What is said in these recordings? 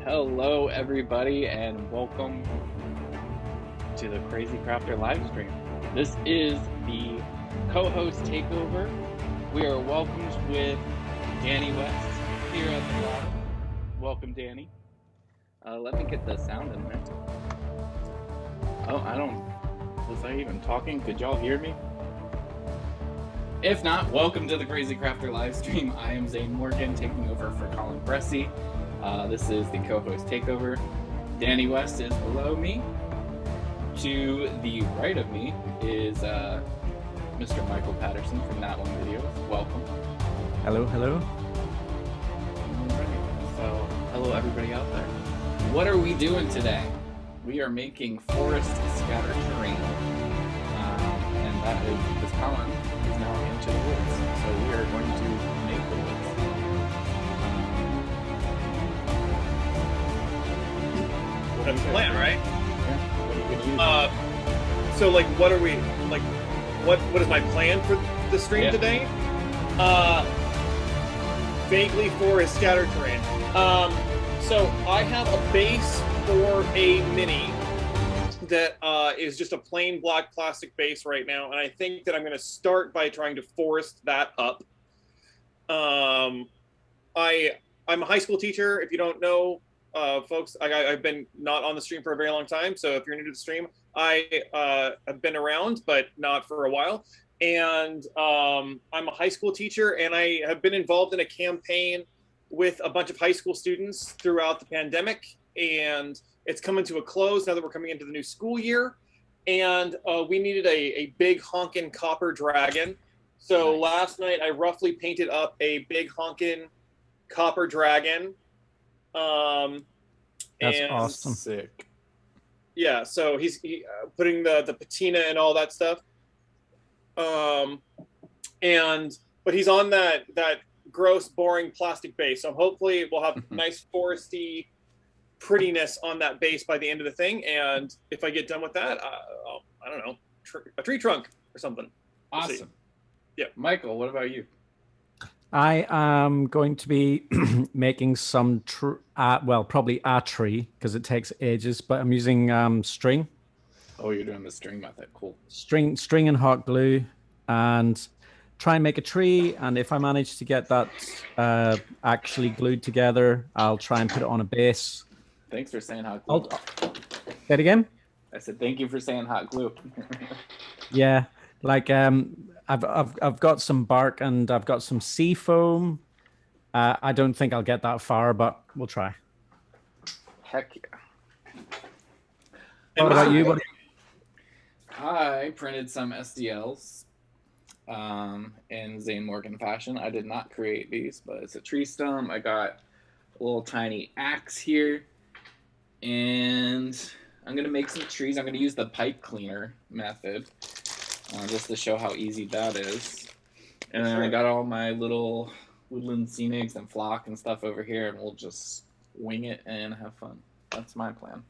Hello, everybody, and welcome to the Crazy Crafter live stream. This is the co-host Takeover. We are welcomed with Danny West here at the live. Welcome, Danny. Let me get the sound in there. Was I even talking? Could y'all hear me? If not, welcome to the Crazy Crafter live stream. I am Zane Morgan, taking over for Collin. This is the co-host Takeover. Danny West is below me. To the right of me is Mr. Michael Patterson from That One Videos. Welcome. Hello, hello. Alright, so hello everybody out there. What are we doing today? We are making forest scatter terrain. And that is because Collin is now into the woods. So we are going to make the woods. That's the plan, right? Yeah. What are you gonna use? So like, what are we like? What is my plan for the stream today? Vaguely forest scatter terrain. So I have a base for a mini that is just a plain black plastic base right now, and I think that I'm going to start by trying to forest that up. I'm a high school teacher. If you don't know, folks, I've been not on the stream for a very long time. So if you're new to the stream, I have been around, but not for a while. And I'm a high school teacher, and I have been involved in a campaign with a bunch of high school students throughout the pandemic. And it's coming to a close now that we're coming into the new school year. And we needed a big honkin' copper dragon. So last night I roughly painted up a big honkin' copper dragon. That's awesome. Sick. Yeah, so he's putting the patina and all that stuff. But he's on that gross, boring plastic base. So hopefully we'll have nice foresty prettiness on that base by the end of the thing. And if I get done with that, I don't know, a tree trunk or something. We'll Awesome. see. Yeah. Michael, what about you? I am going to be making some, probably a tree because it takes ages, but I'm using string. Oh, you're doing the string method. Cool. String and hot glue, and try and make a tree. And if I manage to get that actually glued together, I'll try and put it on a base. Thanks for saying hot glue. Say it again? I said thank you for saying hot glue. Yeah, like I've got some bark and I've got some sea foam. I don't think I'll get that far, but we'll try. Heck yeah. What about you? I printed some SDLs in Zane Morgan fashion. I did not create these, but it's a tree stump. I got a little tiny axe here, and I'm going to make some trees. I'm going to use the pipe cleaner method just to show how easy that is. And then I got all my little woodland scenics and flock and stuff over here, and we'll just wing it and have fun. That's my plan.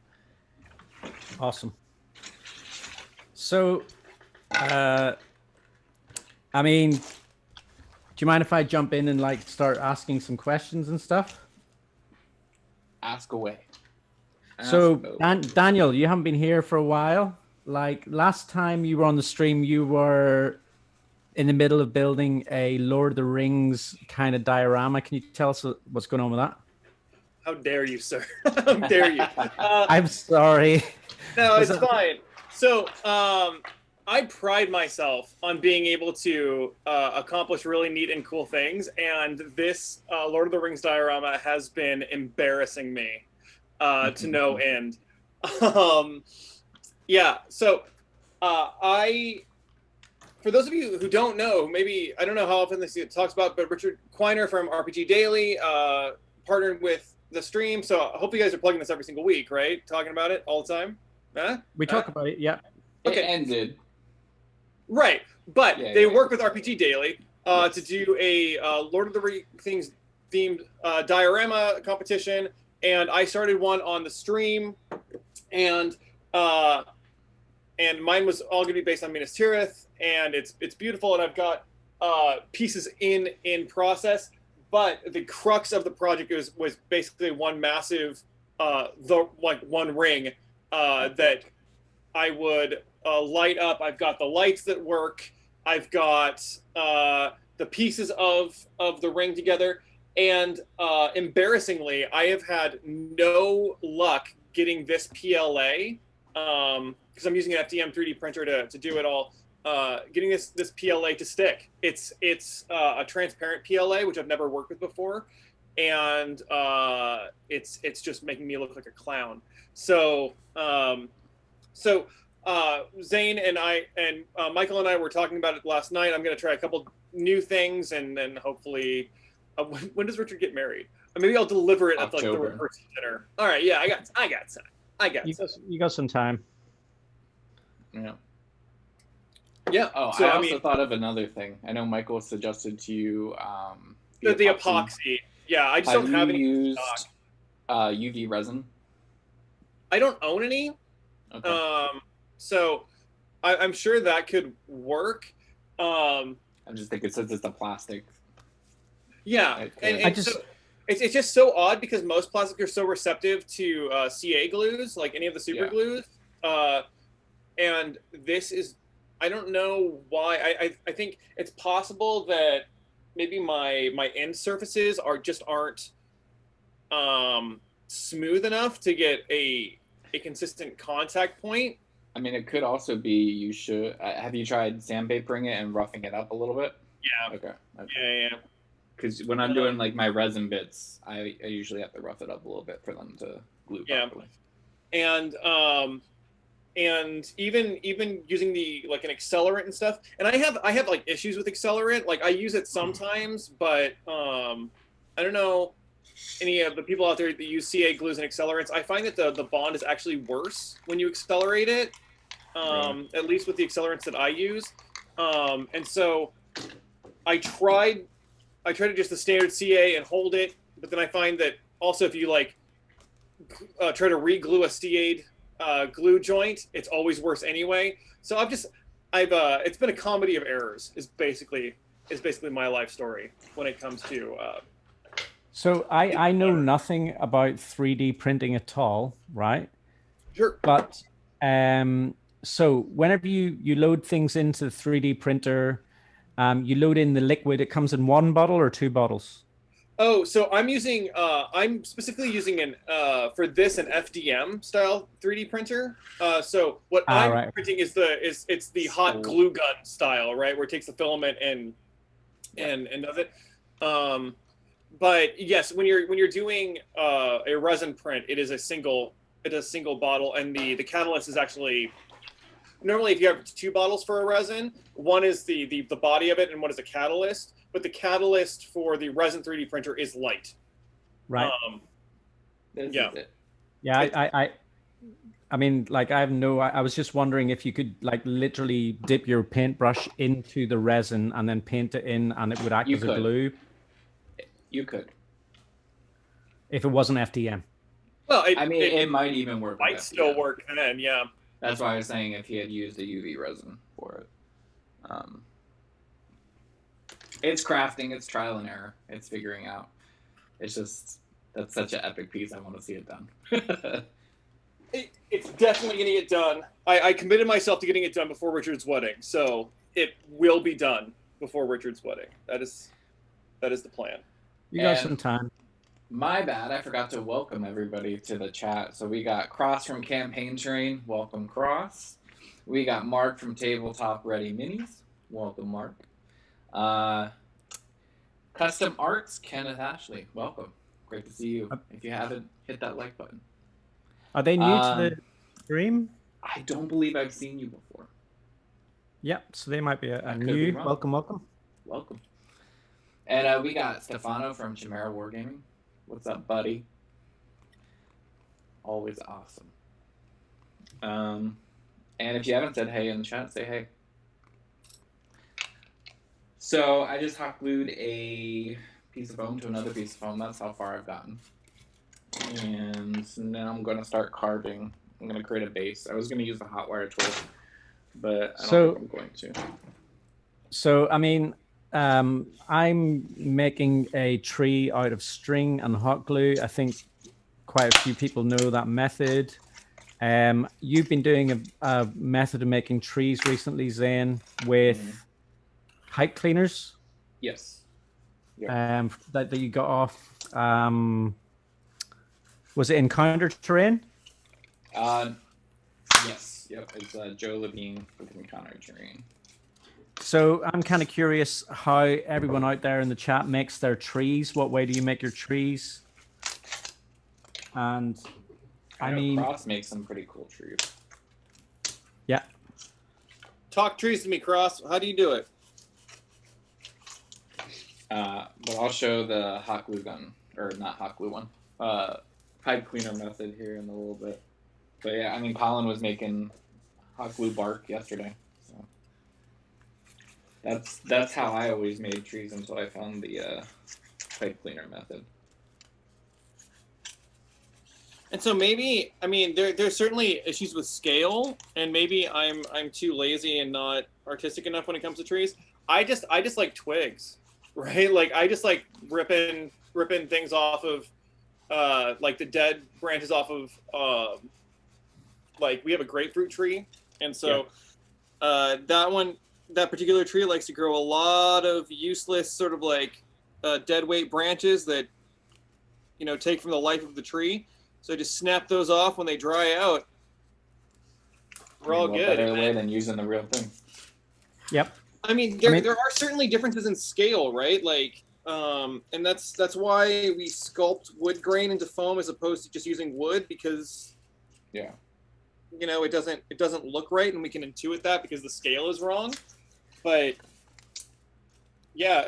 Awesome. So, I mean, do you mind if I jump in and like start asking some questions and stuff? Ask away. Daniel, you haven't been here for a while. Like last time you were on the stream, you were in the middle of building a Lord of the Rings kind of diorama. Can you tell us what's going on with that? How dare you, sir? How dare you? I'm sorry. No, it's fine. So, I pride myself on being able to accomplish really neat and cool things, and this Lord of the Rings diorama has been embarrassing me to no end. Yeah, so for those of you who don't know, maybe, I don't know how often this talks about, but Richard Quiner from RPG Daily partnered with the stream, so I hope you guys are plugging this every single week, right? Talking about it all the time? We talk about it, yeah. Okay. It ended. Right, but they work with RPG Daily to do a Lord of the Rings themed diorama competition, and I started one on the stream, and mine was all going to be based on Minas Tirith, and it's beautiful, and I've got pieces in process, but the crux of the project was basically one massive the like one ring that I would light up. I've got the lights that work. I've got the pieces of the ring together. And embarrassingly, I have had no luck getting this PLA because I'm using an FDM 3D printer to do it all. Getting this PLA to stick. It's a transparent PLA, which I've never worked with before, and it's just making me look like a clown. So Zane and I and Michael and I were talking about it last night. I'm going to try a couple new things, and then hopefully, when does Richard get married? Maybe I'll deliver it at like the first dinner. All right, yeah, I got time. You got some time. Yeah. Yeah. Oh, so, I also thought of another thing. I know Michael suggested to you the epoxy. Yeah, I just don't have any. Used UV resin? I don't own any. Okay. So I'm sure that could work. I'm just thinking since it's a plastic. Yeah, it's just so odd because most plastics are so receptive to CA glues, like any of the super glues. And this is, I don't know why. I think it's possible that maybe my end surfaces aren't smooth enough to get a consistent contact point. I mean, it could also be you should. Have you tried sandpapering it and roughing it up a little bit? Yeah. Okay. Yeah. Because when I'm doing like my resin bits, I usually have to rough it up a little bit for them to glue properly. And even using the like an accelerant and stuff, and I have like issues with accelerant. Like I use it sometimes, but I don't know any of the people out there that use CA glues and accelerants. I find that the bond is actually worse when you accelerate it, at least with the accelerants that I use. And so I tried to just the standard CA and hold it, but then I find that also if you like try to re-glue a CA'd glue joint, it's always worse anyway. So it's been a comedy of errors is basically my life story when it comes to So I know nothing about 3D printing at all, right? Sure. But so whenever you load things into the 3D printer, you load in the liquid, it comes in one bottle or two bottles? Oh, so I'm specifically using for this an FDM style 3D printer. So what I'm printing is it's the hot glue gun style, right? Where it takes the filament and does it. But yes, when you're doing a resin print, it is a single bottle, and the catalyst is actually normally if you have two bottles for a resin, one is the body of it and one is a catalyst. But the catalyst for the resin 3D printer is light. Right. Yeah. Yeah. I mean, like I was just wondering if you could like literally dip your paintbrush into the resin and then paint it in, and it would act as a glue. You could. If it wasn't FDM. Well, it might even work. Might still work then, yeah. That's why I was saying if he had used a UV resin for it. It's crafting, it's trial and error, it's figuring out. It's just, that's such an epic piece, I want to see it done. It's definitely going to get done. I committed myself to getting it done before Richard's wedding, so it will be done before Richard's wedding. That is the plan. You got some time. My bad, I forgot to welcome everybody to the chat. So we got Cross from Campaign Train, welcome Cross. We got Mark from Tabletop Ready Minis, welcome Mark. Custom Arts, Kenneth Ashley, welcome. Great to see you. If you haven't, hit that like button. Are they new to the stream? I don't believe I've seen you before. Yep, so they might be a new. Welcome. And we got Stefano from Chimera Wargaming. What's up, buddy? Always awesome. And if you haven't said hey in the chat, say hey. So I just hot glued a piece of foam to another piece of foam. That's how far I've gotten. And now I'm going to start carving. I'm going to create a base. I was going to use the hot wire tool, but I don't think I'm going to. So, I mean, I'm making a tree out of string and hot glue. I think quite a few people know that method. You've been doing a method of making trees recently, Zane, with pipe cleaners. Yes. Yep. That you got off. Was it Encounter Terrain? Yes. Yep. It's Joe Levine with Encounter Terrain. So I'm kind of curious how everyone out there in the chat makes their trees. What way do you make your trees? And I mean, Cross makes some pretty cool trees. Yeah. Talk trees to me, Cross. How do you do it? But I'll show the hot glue gun, or not hot glue one, pipe cleaner method here in a little bit. But yeah, I mean, Collin was making hot glue bark yesterday. So that's how I always made trees until I found the pipe cleaner method. And so maybe, I mean, there's certainly issues with scale, and maybe I'm too lazy and not artistic enough when it comes to trees. I just like twigs, right? Like I just like ripping things off of like the dead branches off of like we have a grapefruit tree, and so that particular tree likes to grow a lot of useless sort of like dead weight branches that take from the life of the tree. So just snap those off when they dry out. We're all good. Better way than using the real thing. Yep. I mean, there are certainly differences in scale, right? Like, and that's why we sculpt wood grain into foam as opposed to just using wood, because it doesn't look right, and we can intuit that because the scale is wrong. But yeah,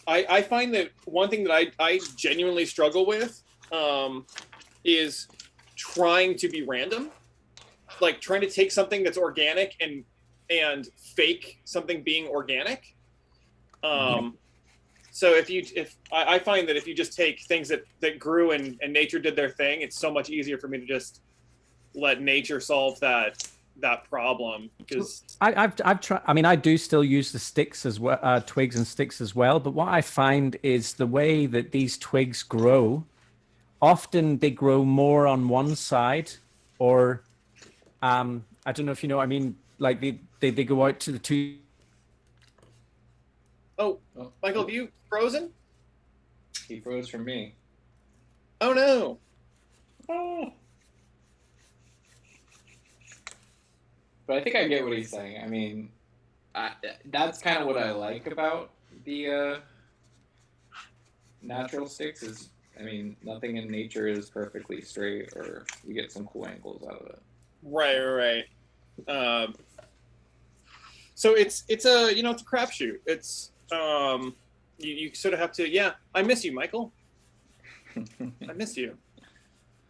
I find that one thing that I genuinely struggle with is trying to be random, like trying to take something that's organic and fake something being organic. So if I find that if you just take things that grew and nature did their thing, it's so much easier for me to just let nature solve that problem. Because I've tried. I mean, I do still use the sticks as well, twigs and sticks as well. But what I find is the way that these twigs grow, often they grow more on one side, or I don't know if you know what I mean, like they go out to the two. Oh, Michael, have you frozen? He froze for me. Oh no. Oh. But I think I get what he's saying. I mean, that's kind of what I like about the natural sticks is, I mean, nothing in nature is perfectly straight, or you get some cool angles out of it. Right. So it's a it's a crapshoot. It's you sort of have to. Yeah, I miss you, Michael. I miss you.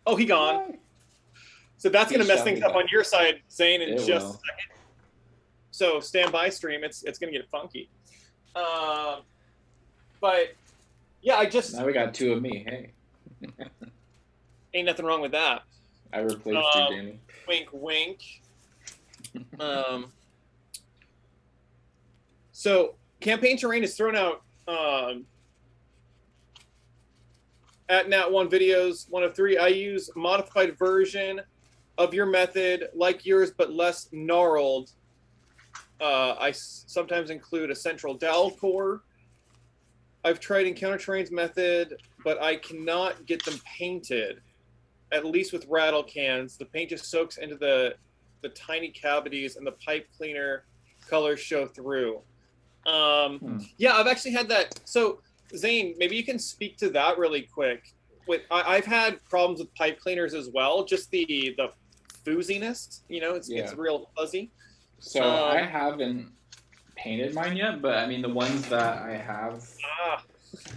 Oh, he gone. So that's gonna mess things up on your side, Zane, in just a second. So stand by, stream. It's gonna get funky. But yeah, now we got two of me. Hey. Ain't nothing wrong with that. I replaced you, Danny. Wink, wink. So campaign terrain is thrown out at Nat One Videos, 1 of 3. I use a modified version of your method, like yours, but less gnarled. I sometimes include a central dowel core. I've tried Encounter Terrain's method, but I cannot get them painted, at least with rattle cans. The paint just soaks into the tiny cavities, and the pipe cleaner colors show through. Yeah, I've actually had that. So, Zane, maybe you can speak to that really quick. I've had problems with pipe cleaners as well, just the fooziness, it's real fuzzy. So I haven't painted mine yet, but I mean the ones that I have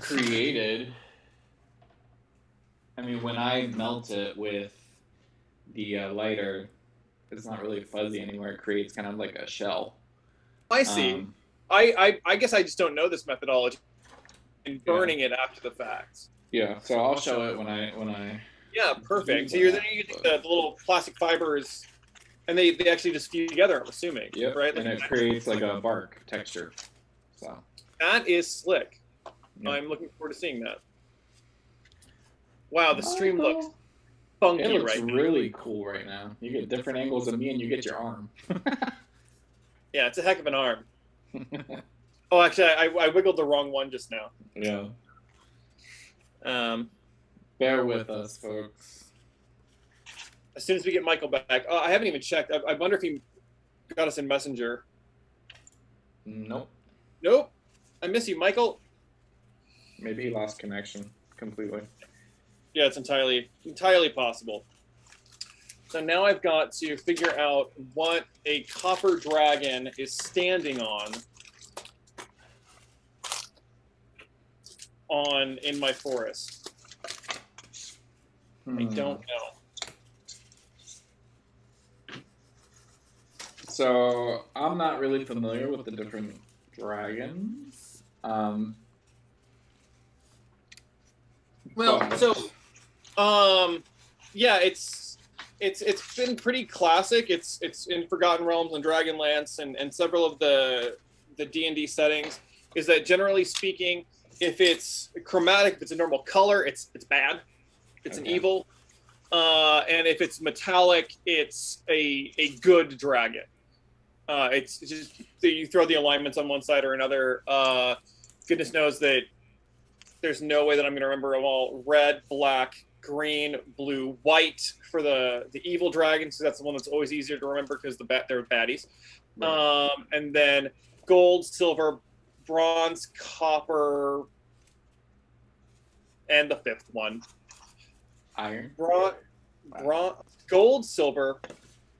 created, I mean when I melt it with the lighter, it's not really fuzzy anymore. It creates kind of like a shell. I see. I guess I just don't know this methodology and burning it after the fact. Yeah, so I'll show it when I Yeah, perfect. So you're using the little plastic fibers, and they actually just fuse together, I'm assuming. Yep. Right? And it creates like a bark texture. So that is slick. Yep. I'm looking forward to seeing that. Wow, the stream looks It funky looks right now. really cool right now. You get different angles of me, and you get your arm. Yeah, it's a heck of an arm. Oh, actually, I wiggled the wrong one just now. Yeah. Um, Bear with us, folks. as soon as we get Michael back, I haven't even checked. I wonder if he got us in Messenger. Nope. Nope. I miss you, Michael. Maybe he lost connection completely. Yeah, it's entirely possible. So now I've got to figure out what a copper dragon is standing on in my forest. I don't know. So I'm not really familiar with the different dragons. Yeah, it's been pretty classic. It's in Forgotten Realms and Dragonlance and several of the D&D settings. Is that generally speaking, if it's chromatic, if it's a normal color, it's bad. It's an evil. And if it's metallic, it's a good dragon. It's just you throw the alignments on one side or another. Goodness knows that there's no way that I'm going to remember them all. Red, black, green, blue, white for the evil dragons. So that's the one that's always easier to remember because they're baddies. Right. And then gold, silver, bronze, copper, and the fifth one. Iron. Gold, silver,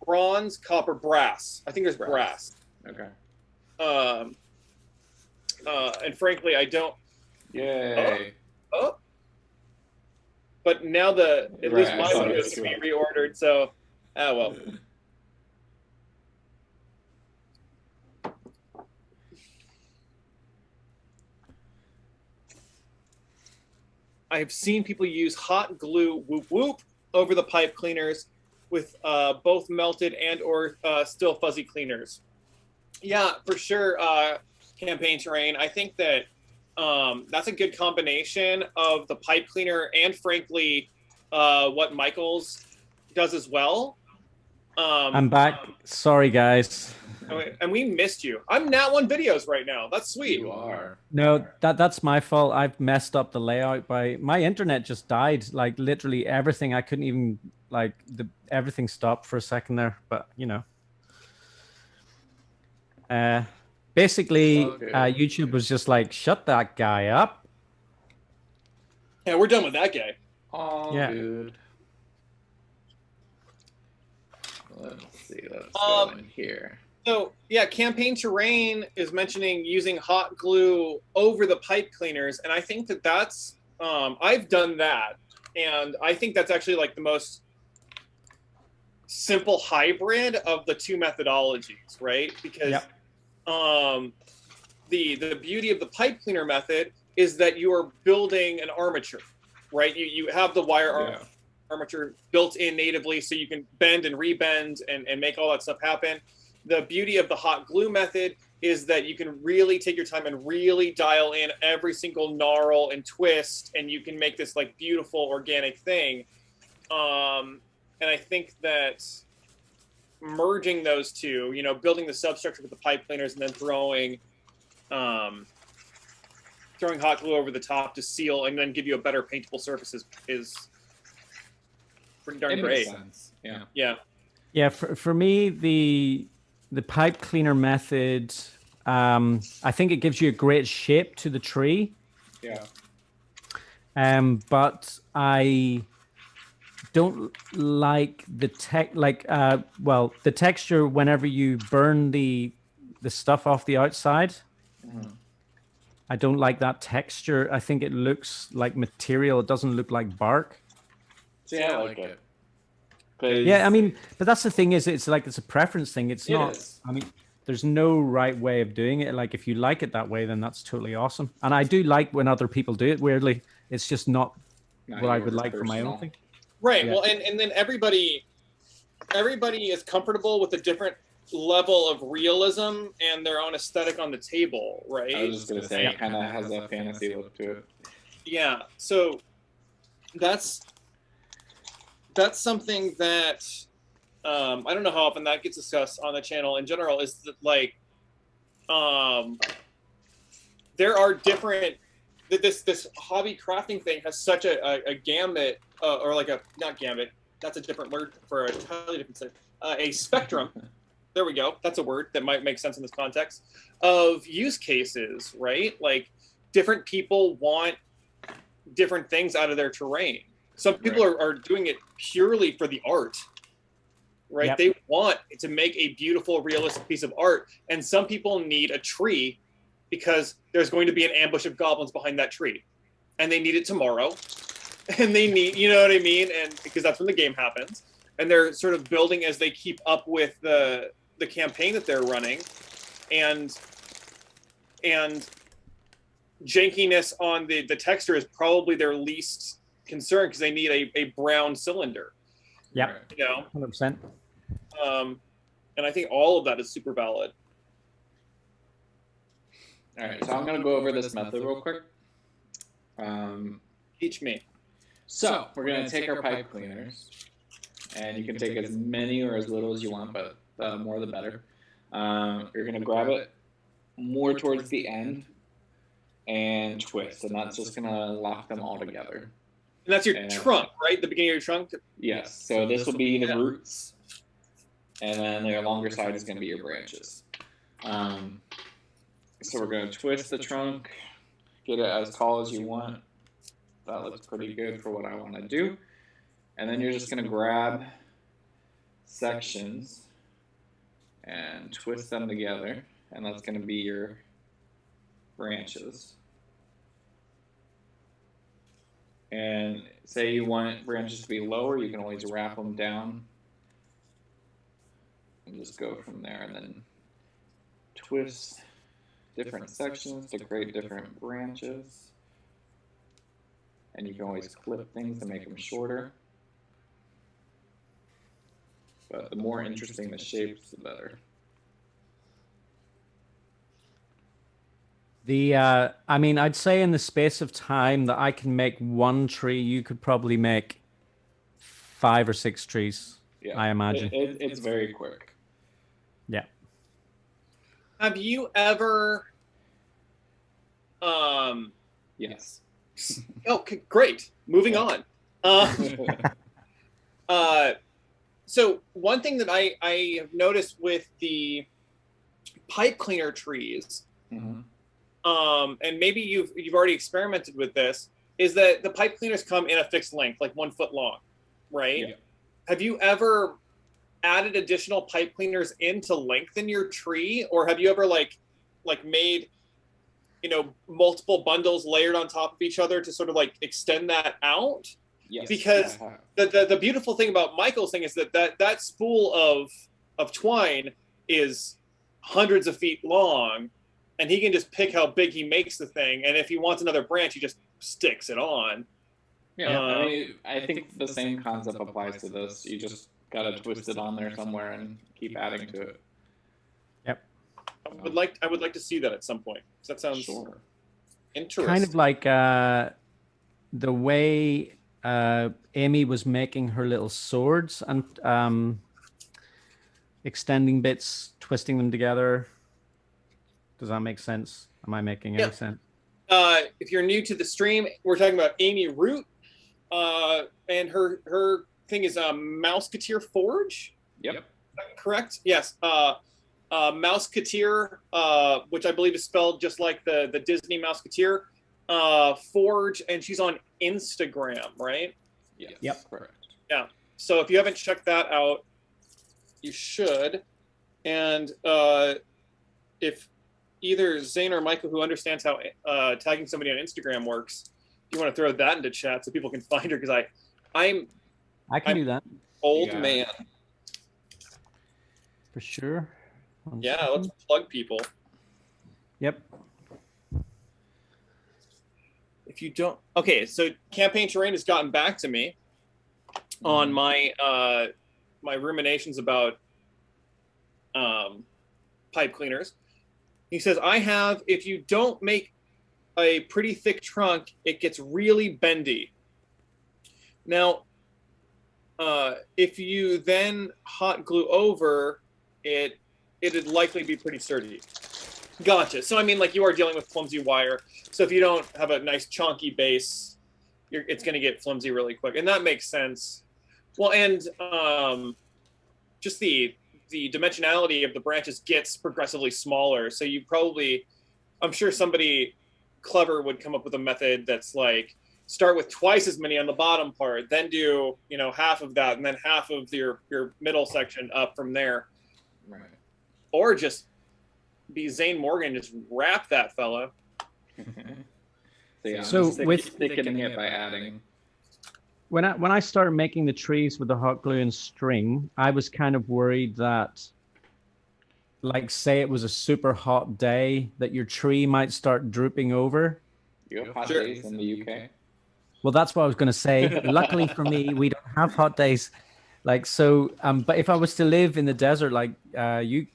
bronze, copper, brass. I think there's brass. Okay. And frankly, I don't. Yay. Oh. But now at least my one is going to be reordered. So, well. I've seen people use hot glue whoop whoop over the pipe cleaners with both melted and or still fuzzy cleaners. Yeah, for sure. Campaign terrain. I think that that's a good combination of the pipe cleaner and frankly what Michael's does as well. I'm back. Sorry, guys. And we missed you. I'm Nat One Videos right now. That's sweet. You are. No, that's my fault. I've messed up the layout by my internet just died. Like literally everything. I couldn't even everything stopped for a second there. But you know, basically, YouTube was just like, shut that guy up. Yeah, we're done with that guy. Oh, yeah. Dude. Let's see. Let's go in here. So, yeah, Campaign Terrain is mentioning using hot glue over the pipe cleaners. And I think that's, I've done that. And I think that's actually like the most simple hybrid of the two methodologies, right? Because the beauty of the pipe cleaner method is that you are building an armature, right? You have the wire armature built in natively so you can bend and rebend and make all that stuff happen. The beauty of the hot glue method is that you can really take your time and really dial in every single gnarl and twist, and you can make this like beautiful organic thing. And I think that merging those two, you know, building the substructure with the pipe cleaners and then throwing hot glue over the top to seal and then give you a better paintable surface is pretty darn great. Yeah. Yeah. Yeah. For me, the pipe cleaner method, I think it gives you a great shape to the tree. Yeah. But I don't like the the texture whenever you burn the stuff off the outside. Mm. I don't like that texture. I think it looks like material. It doesn't look like bark. See, I like it. Yeah, I mean, but that's the thing is, it's a preference thing. It's not. I mean, there's no right way of doing it. Like, if you like it that way, then that's totally awesome. And I do like when other people do it. Weirdly, it's just not what I would like for my own thing. Right. Yeah. Well, and then everybody is comfortable with a different level of realism and their own aesthetic on the table, right? I was just gonna say, it kind of has a fantasy look to it. Yeah. So that's something that I don't know how often that gets discussed on the channel in general. Is that like there are different this hobby crafting thing has such a gamut or like a not gamut. That's a different word for a totally different thing. A spectrum. There we go. That's a word that might make sense in this context of use cases, right? Like different people want different things out of their terrain. Some people are doing it purely for the art, right? Yep. They want to make a beautiful, realistic piece of art. And some people need a tree because there's going to be an ambush of goblins behind that tree. And they need it tomorrow. And they need, you know what I mean? And because that's when the game happens. And they're sort of building as they keep up with the campaign that they're running. And jankiness on the texture is probably their least concern because they need a brown cylinder. Yep. You know? 100%. And I think all of that is super valid. All right, so I'm going to go over this method real quick. Teach me. So we're going to take our pipe cleaners, and you can take as many or as little as you want, but the more the better. You're going to grab it more towards the end and twist, and that's just going to lock them all together. And that's your trunk, right? The beginning of your trunk? Yes, so this will be the roots, and then the longer side is going to be your branches. So we're going to twist the trunk, get it as tall as you want. That looks pretty good for what I want to do. And then you're just going to grab sections and twist them together, and that's going to be your branches. And say you want branches to be lower, you can always wrap them down and just go from there, and then twist different sections to create different branches. And you can always clip things to make them shorter. But the more interesting the shapes, the better. I mean, I'd say in the space of time that I can make one tree, you could probably make 5 or 6 trees, Yeah, I imagine. It's very quick. Yeah. Have you ever... Yes. Okay, great. Moving on. So one thing that I have noticed with the pipe cleaner trees, Mm-hmm. And maybe you've already experimented with this, is that the pipe cleaners come in a fixed length, like 1 foot long, right? Yeah. Have you ever added additional pipe cleaners in to lengthen your tree, or have you ever like made, you know, multiple bundles layered on top of each other to sort of like extend that out? Yes. Because the beautiful thing about Michael's thing is that spool of twine is hundreds of feet long, and he can just pick how big he makes the thing, and if he wants another branch, he just sticks it on. Yeah, I mean, I think the same concept applies to this. You just gotta twist it on there somewhere and keep adding to it. Yep. I would like to see that at some point. That sounds interesting. Kind of like the way Amy was making her little swords and extending bits, twisting them together. Does that make sense? Am I making any sense? If you're new to the stream, we're talking about Amy Root, and her thing is Mouseketeer Forge. Yep. Correct? Yes. Mouseketeer, which I believe is spelled just like the Disney Mouseketeer, Forge, and she's on Instagram, right? Yes. Yep. Correct. Yeah. So if you haven't checked that out, you should. And if either Zane or Michael, who understands how tagging somebody on Instagram works, if you want to throw that into chat so people can find her, because I can do that. Old man. For sure. Yeah, let's plug people. Yep. If you don't, okay, so Campaign Terrain has gotten back to me on my my ruminations about pipe cleaners. He says, if you don't make a pretty thick trunk, it gets really bendy. Now, if you then hot glue over it, it'd likely be pretty sturdy. Gotcha. So I mean, like, you are dealing with flimsy wire. So if you don't have a nice chunky base, it's going to get flimsy really quick, and that makes sense. Well, and just the dimensionality of the branches gets progressively smaller. So you probably, I'm sure somebody clever would come up with a method that's like, start with twice as many on the bottom part, then do, you know, half of that, and then half of your middle section up from there. Right. Or just be Zane Morgan, just wrap that fella. So with thickening it by adding. When I started making the trees with the hot glue and string, I was kind of worried that, like, say it was a super hot day, that your tree might start drooping over. You have hot days in the UK. Well, that's what I was going to say. Luckily for me, we don't have hot days. Like, so, but if I was to live in the desert, like you,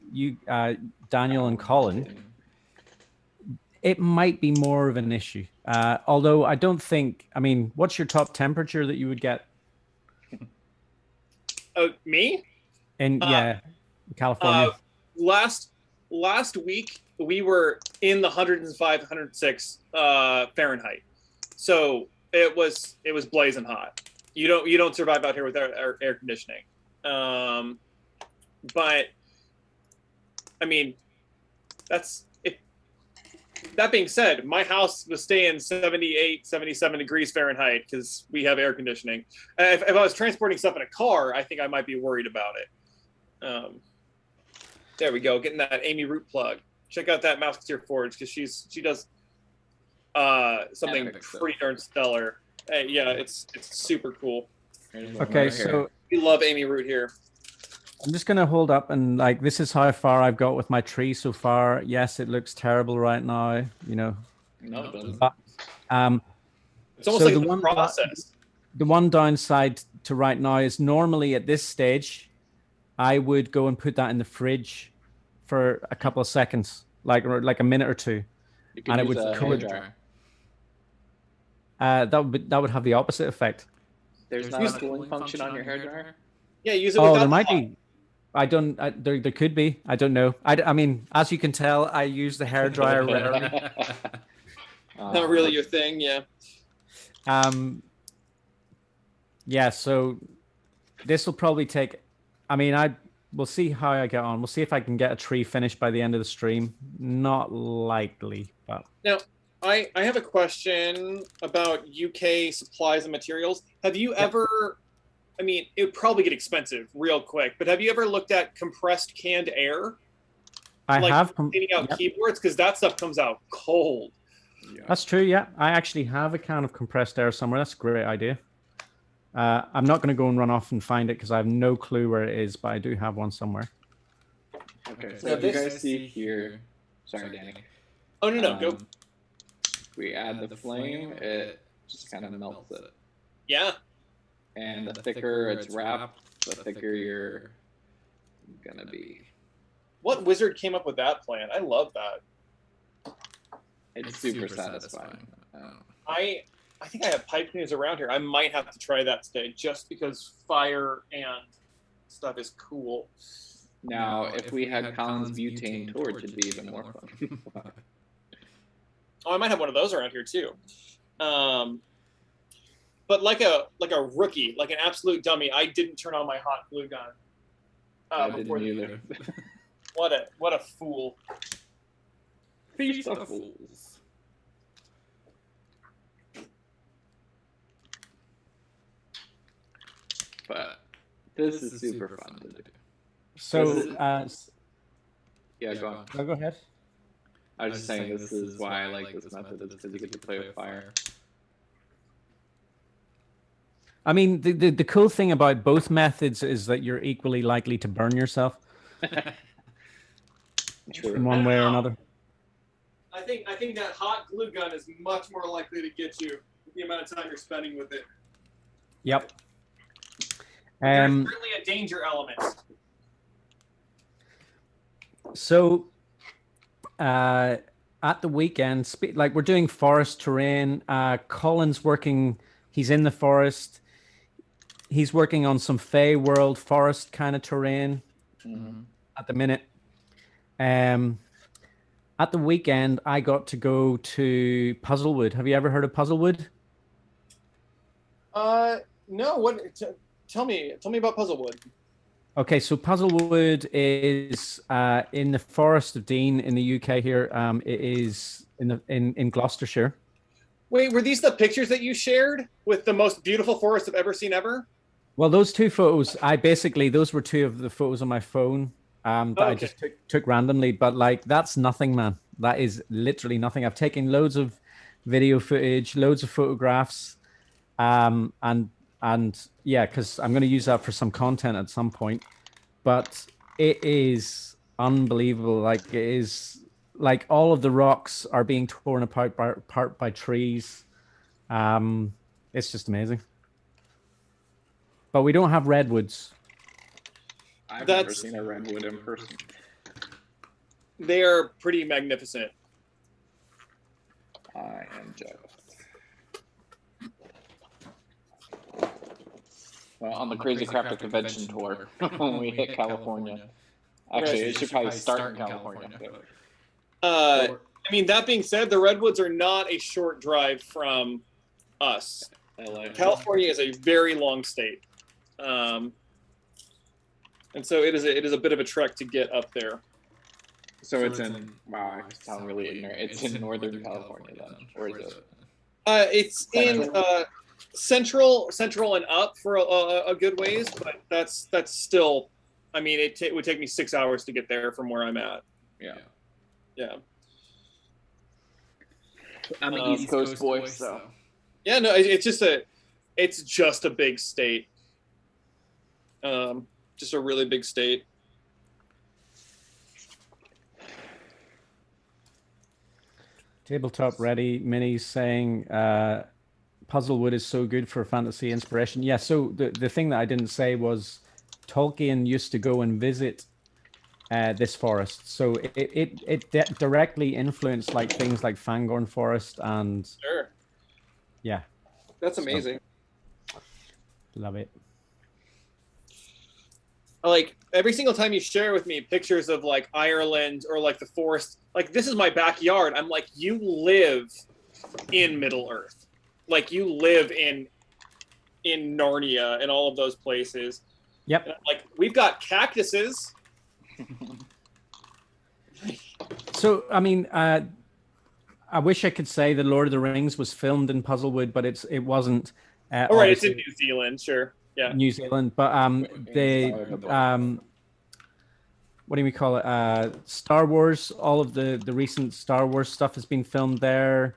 Daniel and Collin, it might be more of an issue. Although I don't think, I mean, what's your top temperature that you would get? Me? In California. Last week we were in the 105, 106 Fahrenheit. So it was blazing hot. You don't survive out here without air conditioning. But I mean, that being said, my house was staying 78, 77 degrees Fahrenheit because we have air conditioning. If I was transporting stuff in a car, I think I might be worried about it. There we go, getting that Amy Root plug. Check out that Mouseketeer Forge because she does something pretty darn stellar. Yeah, it's super cool. Okay, so we love Amy Root here. I'm just going to hold up and, like, this is how far I've got with my tree so far. Yes, it looks terrible right now, you know. No, it doesn't. But, it's almost like the process. The one downside to right now is normally at this stage, I would go and put that in the fridge for a couple of seconds, like a minute or two. And it would cool it. That would have the opposite effect. There's not a cooling function on your hairdryer? Yeah, use it. Oh, there might be. I don't. There could be. I don't know. I mean, as you can tell, I use the hairdryer rarely. Not really your thing, yeah. Yeah. So this will probably take. I mean, we'll see how I get on. We'll see if I can get a tree finished by the end of the stream. Not likely, but now I have a question about UK supplies and materials. Have you ever? I mean, it would probably get expensive real quick, but have you ever looked at compressed canned air? I have. Cleaning out keyboards, because that stuff comes out cold. Yeah. That's true, yeah. I actually have a can of compressed air somewhere. That's a great idea. I'm not going to go and run off and find it because I have no clue where it is, but I do have one somewhere. Okay, so if you guys see here... Sorry, Danny. Oh, no, go. We add the flame, it just kind of melts it. Yeah. And the thicker it's wrapped, the thicker you're gonna be. What wizard came up with that plan? I love that. It's super satisfying. I think I have pipe cleaners around here. I might have to try that today just because fire and stuff is cool. Now, if we had Collin's butane torch, it'd be even more fun. Oh, I might have one of those around here too. But like a rookie, like an absolute dummy, I didn't turn on my hot glue gun. I didn't either. What a fool! Feast of fools. But this is super fun to do. So, yeah, go on. No, go ahead. I was just saying this is why I like this method, is because you get to play with fire. I mean, the cool thing about both methods is that you're equally likely to burn yourself. True. In one way or another. I think that hot glue gun is much more likely to get you with the amount of time you're spending with it. Yep. There's certainly a danger element. So, at the weekend, like, we're doing forest terrain. Colin's working. He's in the forest. he's working on some Fey World forest kind of terrain at the minute. At the weekend, I got to go to Puzzlewood. Have you ever heard of Puzzlewood? No. What? Tell me about Puzzlewood. Okay, so Puzzlewood is in the Forest of Dean in the UK here. It is in Gloucestershire. Wait, were these the pictures that you shared with the most beautiful forest I've ever seen ever? Well, those two photos, those were two of the photos on my phone that I just took randomly. But like, that's nothing, man. That is literally nothing. I've taken loads of video footage, loads of photographs, and yeah, because I'm going to use that for some content at some point. But it is unbelievable. Like, it is like all of the rocks are being torn apart by trees. It's just amazing. But we don't have redwoods. I've never seen a redwood in person. They are pretty magnificent. I am jealous. Well, on the Crazy Crafter Convention tour, when we hit California. Actually, it should probably start in California. I mean, that being said, the redwoods are not a short drive from us. LA. California is a very long state. And so it is a bit of a trek to get up there. So it's in, wow, I sound really ignorant. It's in Northern California then. Where is it? It's in central and up for a good ways, but that's still, I mean, it would take me 6 hours to get there from where I'm at. Yeah. I'm an East Coast boy, so. Yeah, no, it's just a big state. Just a really big state. Tabletop Ready Mini saying Puzzlewood is so good for fantasy inspiration. Yeah, so the thing that I didn't say was Tolkien used to go and visit this forest. So it directly influenced like things like Fangorn Forest and Sure. Yeah. That's amazing. So, love it. Like every single time you share with me pictures of like Ireland or like the forest, like this is my backyard. I'm like, you live in Middle Earth, like you live in Narnia and all of those places. Yep. And I'm like, we've got cactuses. So I mean, I wish I could say the Lord of the Rings was filmed in Puzzlewood, but it wasn't. All right, it's in New Zealand, sure. Yeah, New Zealand, but what do we call it? Star Wars. All of the recent Star Wars stuff has been filmed there.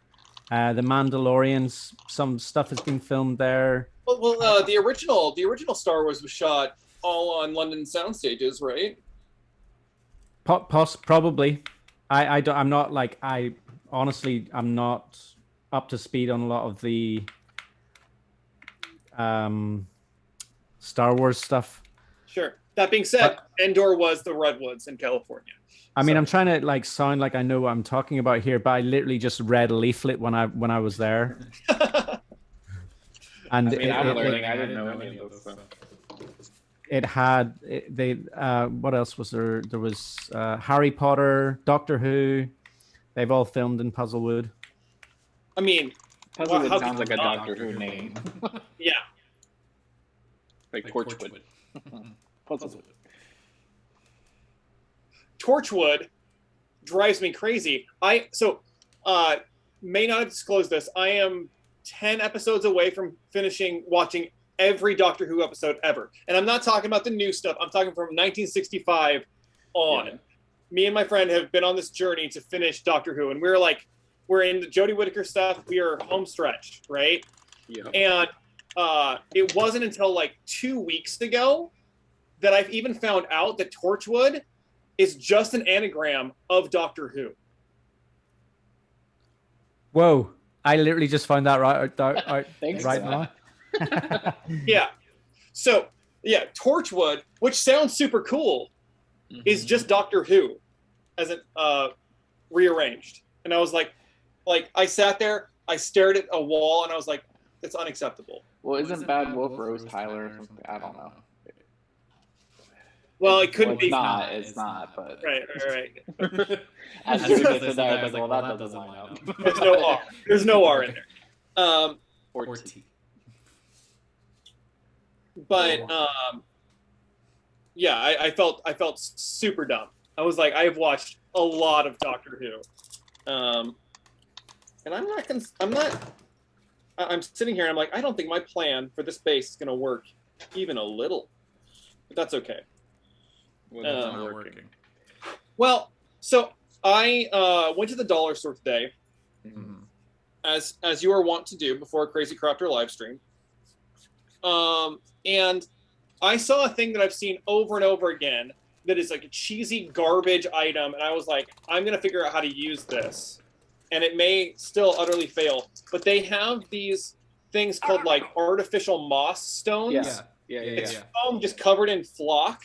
The Mandalorians, some stuff has been filmed there. Well, the original Star Wars was shot all on London sound stages, right? Probably. I'm not like honestly I'm not up to speed on a lot of the Star Wars stuff. Sure. That being said, Endor was the redwoods in California. I mean, I'm trying to like sound like I know what I'm talking about here, but I literally just read a leaflet when I was there. And I mean, I'm learning. I didn't know any of those stuff. It had what else was there? There was Harry Potter, Doctor Who. They've all filmed in Puzzlewood. I mean, Puzzlewood sounds like a Doctor Who name. Yeah. Like Torchwood. Puzzlewood. Torchwood drives me crazy. May not have disclosed this. I am 10 episodes away from watching every Doctor Who episode ever. And I'm not talking about the new stuff. I'm talking from 1965 on. Yeah. Me and my friend have been on this journey to finish Doctor Who. And we're in the Jodie Whittaker stuff. We are home stretch, right? Yeah. And it wasn't until like 2 weeks ago that I've even found out that Torchwood is just an anagram of Doctor Who. Whoa. I literally just found that right now. Yeah. So, yeah, Torchwood, which sounds super cool, is just Doctor Who as an rearranged. And I was like I sat there, I stared at a wall, and I was like, it's unacceptable. Well, isn't Bad Wolf Rose Tyler or something? I don't know. Well, it couldn't be. It's not. But Right. as soon as it I was like, well, that doesn't line up. There's no R. There's no R in there. Or T. But yeah, I felt super dumb. I was like, I have watched a lot of Doctor Who, and I'm sitting here and I'm like, I don't think my plan for this base is going to work even a little, but that's okay. Well, it's not working. Well, so I went to the dollar store today, as you are wont to do before a Crazy Crafter live stream. And I saw a thing that I've seen over and over again that is like a cheesy garbage item, and I was like, I'm gonna figure out how to use this. And it may still utterly fail, but they have these things called like artificial moss stones. Yeah. It's foam just covered in flock,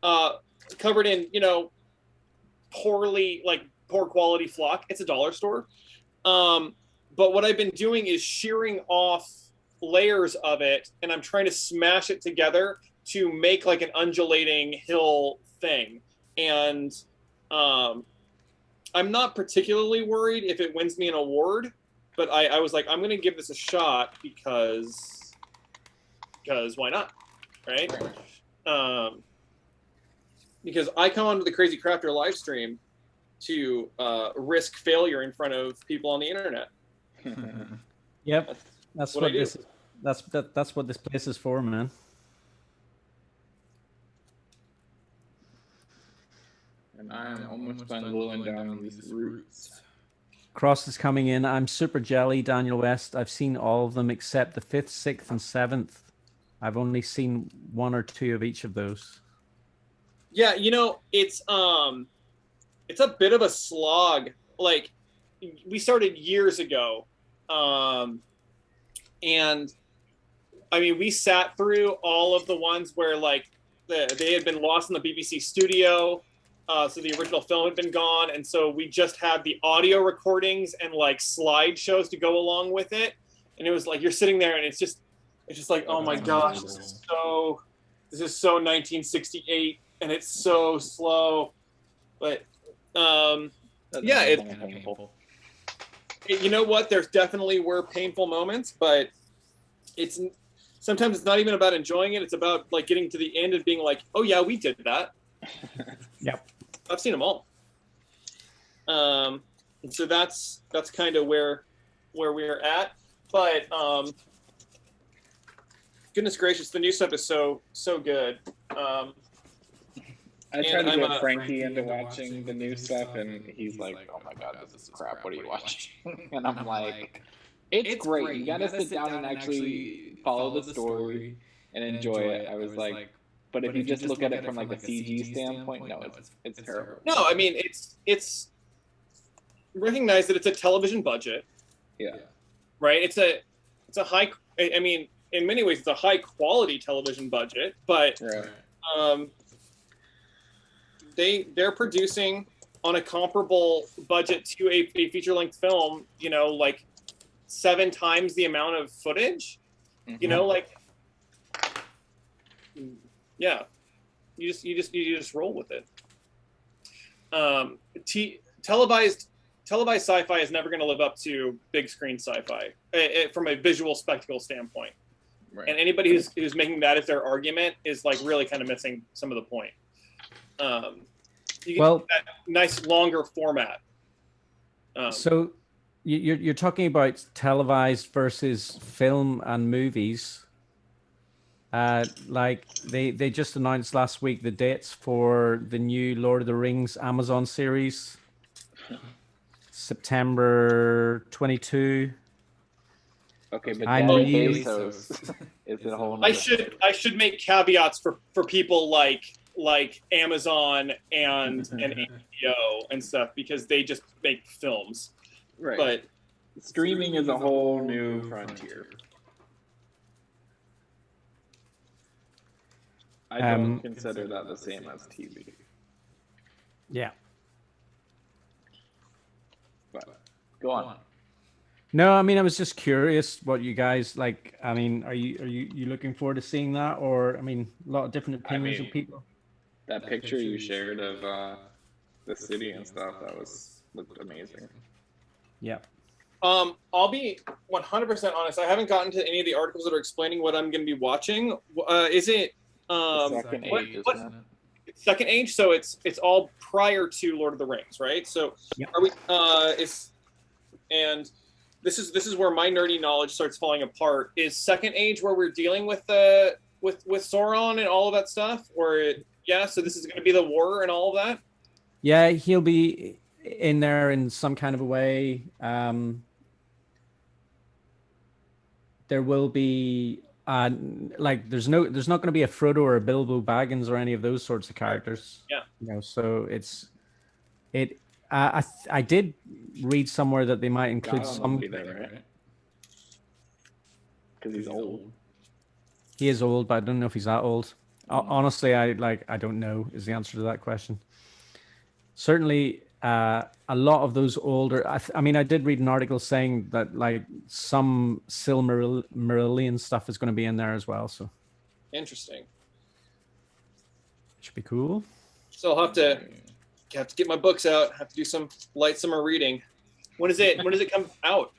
covered in, poor quality flock. It's a dollar store. But what I've been doing is shearing off layers of it, and I'm trying to smash it together to make like an undulating hill thing. And I'm not particularly worried if it wins me an award, but I was like, I'm going to give this a shot because why not, right? Because I come onto the Crazy Crafter live stream to risk failure in front of people on the internet. Yep, that's what this is. That's what this place is for, man. And I'm almost done gluing down these roots. Cross is coming in. I'm super jelly, Daniel West. I've seen all of them except the 5th, 6th, and 7th. I've only seen 1 or 2 of each of those. Yeah, it's a bit of a slog. Like, we started years ago, and I mean, we sat through all of the ones where like they had been lost in the BBC studio, so the original film had been gone, and so we just had the audio recordings and like slideshows to go along with it. And it was like you're sitting there, and it's just like, oh my gosh, this is so 1968, and it's so slow. But yeah, it's painful. You know what? There's definitely were painful moments, but sometimes it's not even about enjoying it. It's about like getting to the end and being like, oh yeah, we did that. Yep. I've seen them all. And so that's kind of where we're at. But goodness gracious, the new stuff is so good. I try to get Frankie into watching the new stuff, and he's like, oh my god, this is crap. What are you watching? And I'm like, it's great. You gotta sit down and actually follow the story and enjoy it. I was like, but if you just look at it from like a CG standpoint, no, it's terrible. No, I mean it's recognize that it's a television budget. Yeah. Right. It's a high. I mean, in many ways, it's a high quality television budget, but right. They're producing on a comparable budget to a feature length film. Like 7 times the amount of footage. Mm-hmm. Like. Yeah, you just roll with it. Televised sci-fi is never going to live up to big screen sci-fi from a visual spectacle standpoint. Right. And anybody who's making that as their argument is like really kind of missing some of the point. You get that nice longer format. So you're talking about televised versus film and movies. Like they just announced last week the dates for the new Lord of the Rings Amazon series. September 22. Okay, but I Bezos is a whole. I should make caveats for people like Amazon and HBO and stuff, because they just make films. Right. But streaming is a whole new frontier. I don't consider that the same as TV. Yeah. But go on. No, I mean, I was just curious what you guys like. I mean, are you looking forward to seeing that, or I mean, a lot of different I opinions of mean, people. that picture you shared of the city and stuff, that was looked amazing. Yeah. I'll be 100% honest. I haven't gotten to any of the articles that are explaining what I'm going to be watching. Is it The second what, age, what isn't it? second age? So it's all prior to Lord of the Rings, right? So Yep. are we? And this is where my nerdy knowledge starts falling apart. Is second age where we're dealing with with Sauron and all of that stuff, or yeah? So this is going to be the war and all of that. Yeah, he'll be in there in some kind of a way. There will be like there's not going to be a Frodo or a Bilbo Baggins or any of those sorts of characters. Yeah. So I did read somewhere that they might include Gollum some. will be there, right? Because he's old. He is old, but I don't know if he's that old. Honestly, I don't know is the answer to that question. Certainly, a lot of those older. I mean, I did read an article saying that like some Silmarillion stuff is going to be in there as well. So Interesting. should be cool. So I'll have to get my books out. Have to do some light summer reading. When does it come out?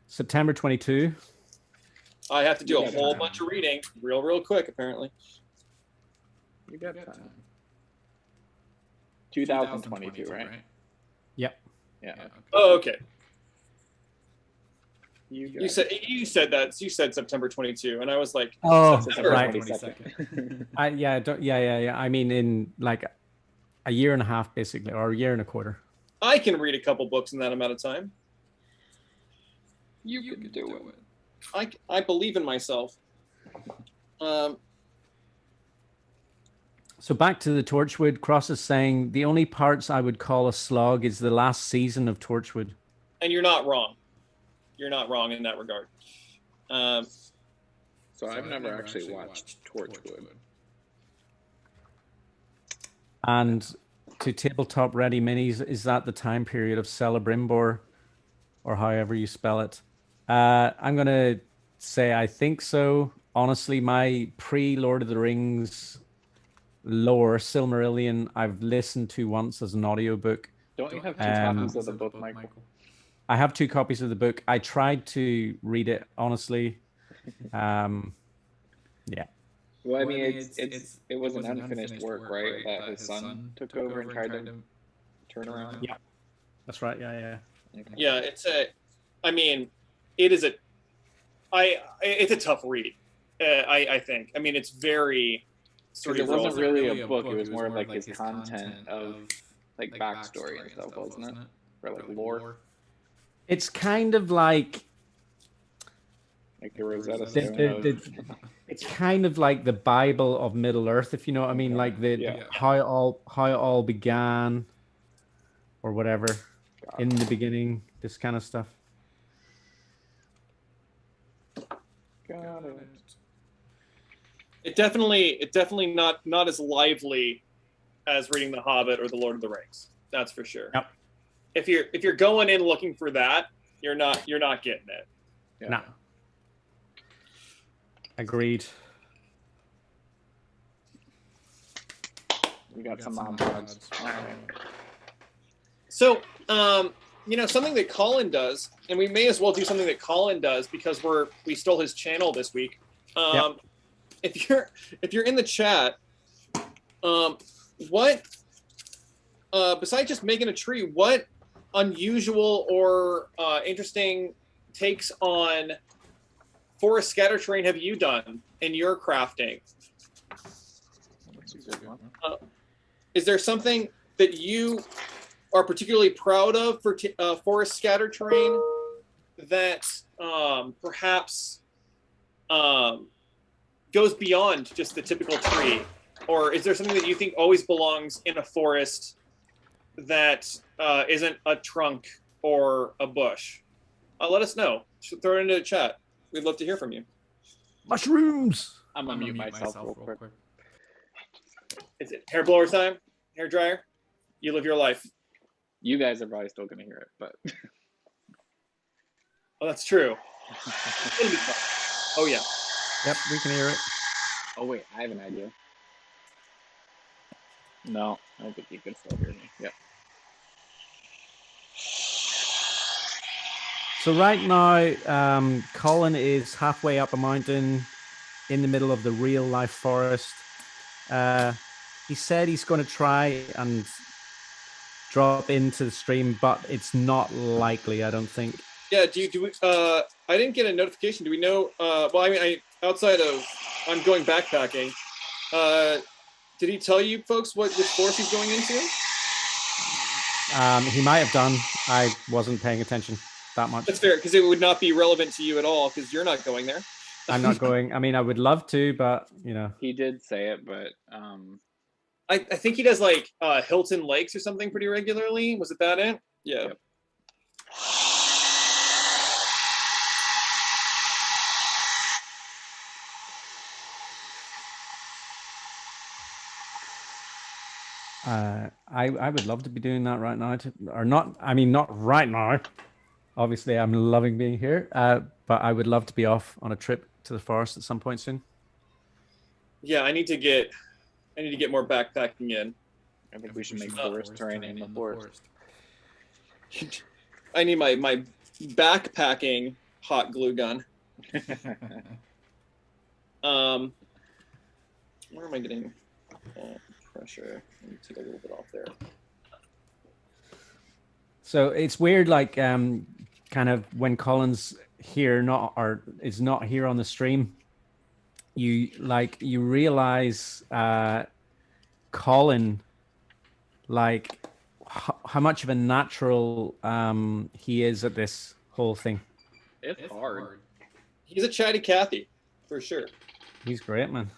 September 22. I have to do a Yeah, whole time. bunch of reading real quick, apparently. You got time. 2022, right? Yep. Yeah. Oh, okay. You You said that. You said September 22, and I was like, Oh, September right. 22nd. Yeah. I mean, in like a year and a half, basically, or a year and a quarter. I can read a couple books in that amount of time. You can do it. I believe in myself. So back to the Torchwood. Cross is saying the only parts I would call a slog is the last season of Torchwood. And you're not wrong. You're not wrong in that regard. So I've never actually watched Torchwood. And to tabletop ready minis, is that the time period of Celebrimbor, or however you spell it? I'm gonna say I think so. Honestly, my pre-Lord of the Rings lore, Silmarillion, I've listened to once as an audiobook. Don't you have two copies of the book, Michael? I have 2 copies of the book. I tried to read it, honestly. Yeah. Well, I mean, it was an unfinished work, right? That his son took over and tried to turn around. Yeah. That's right. Yeah. Yeah, it's a tough read. I think. I mean, it's very. Because it wasn't really a book; it was more of like his content of like backstory and stuff, wasn't it? Or like lore. It's kind of like the Rosetta Stone. it's kind of like the Bible of Middle Earth, if you know what I mean, like how it all began, or whatever, in the beginning, this kind of stuff. Got it. It definitely not as lively as reading The Hobbit or The Lord of the Rings. That's for sure. Yep. If you're going in looking for that, you're not getting it. Yeah. No. Agreed. We got some mods. So, something that Collin does, and we may as well do something that Collin does because we stole his channel this week. Yep. If you're in the chat, what besides just making a tree, what unusual or interesting takes on forest scatter terrain have you done in your crafting? That's a good one. Is there something that you are particularly proud of for forest scatter terrain that perhaps goes beyond just the typical tree? Or is there something that you think always belongs in a forest that isn't a trunk or a bush? Let us know. Throw it into the chat. We'd love to hear from you. Mushrooms. I'm gonna mute myself real quick. Is it hair blower time? Hair dryer? You live your life. You guys are probably still gonna hear it, but Oh, that's true. It'll be fun. Oh yeah. Yep, we can hear it. Oh wait, I have an idea. No, I don't think you can still hear me. Yep. So right now, Collin is halfway up a mountain in the middle of the real life forest. He said he's going to try and drop into the stream, but it's not likely, I don't think. Yeah. Do we? I didn't get a notification. Do we know? Well, I mean, outside of I'm going backpacking. Did he tell you folks which forest he's going into? He might have done. I wasn't paying attention that much. That's fair, because it would not be relevant to you at all, because you're not going there. I'm not going. I mean, I would love to, but you know. He did say it, but I think he does like Hilton Lakes or something pretty regularly. Was it that it? Yeah. Yep. I would love to be doing that right now, or not. I mean, not right now. Obviously, I'm loving being here, but I would love to be off on a trip to the forest at some point soon. Yeah, I need to get more backpacking in. I think we should make forest terrain in the forest. I need my backpacking hot glue gun. Where am I getting pressure? Let me take a little bit off there. So it's weird, like kind of when Collin's here, is not here on the stream. You realize Collin, like how much of a natural he is at this whole thing. It's hard. He's a chatty Cathy, for sure. He's great, man.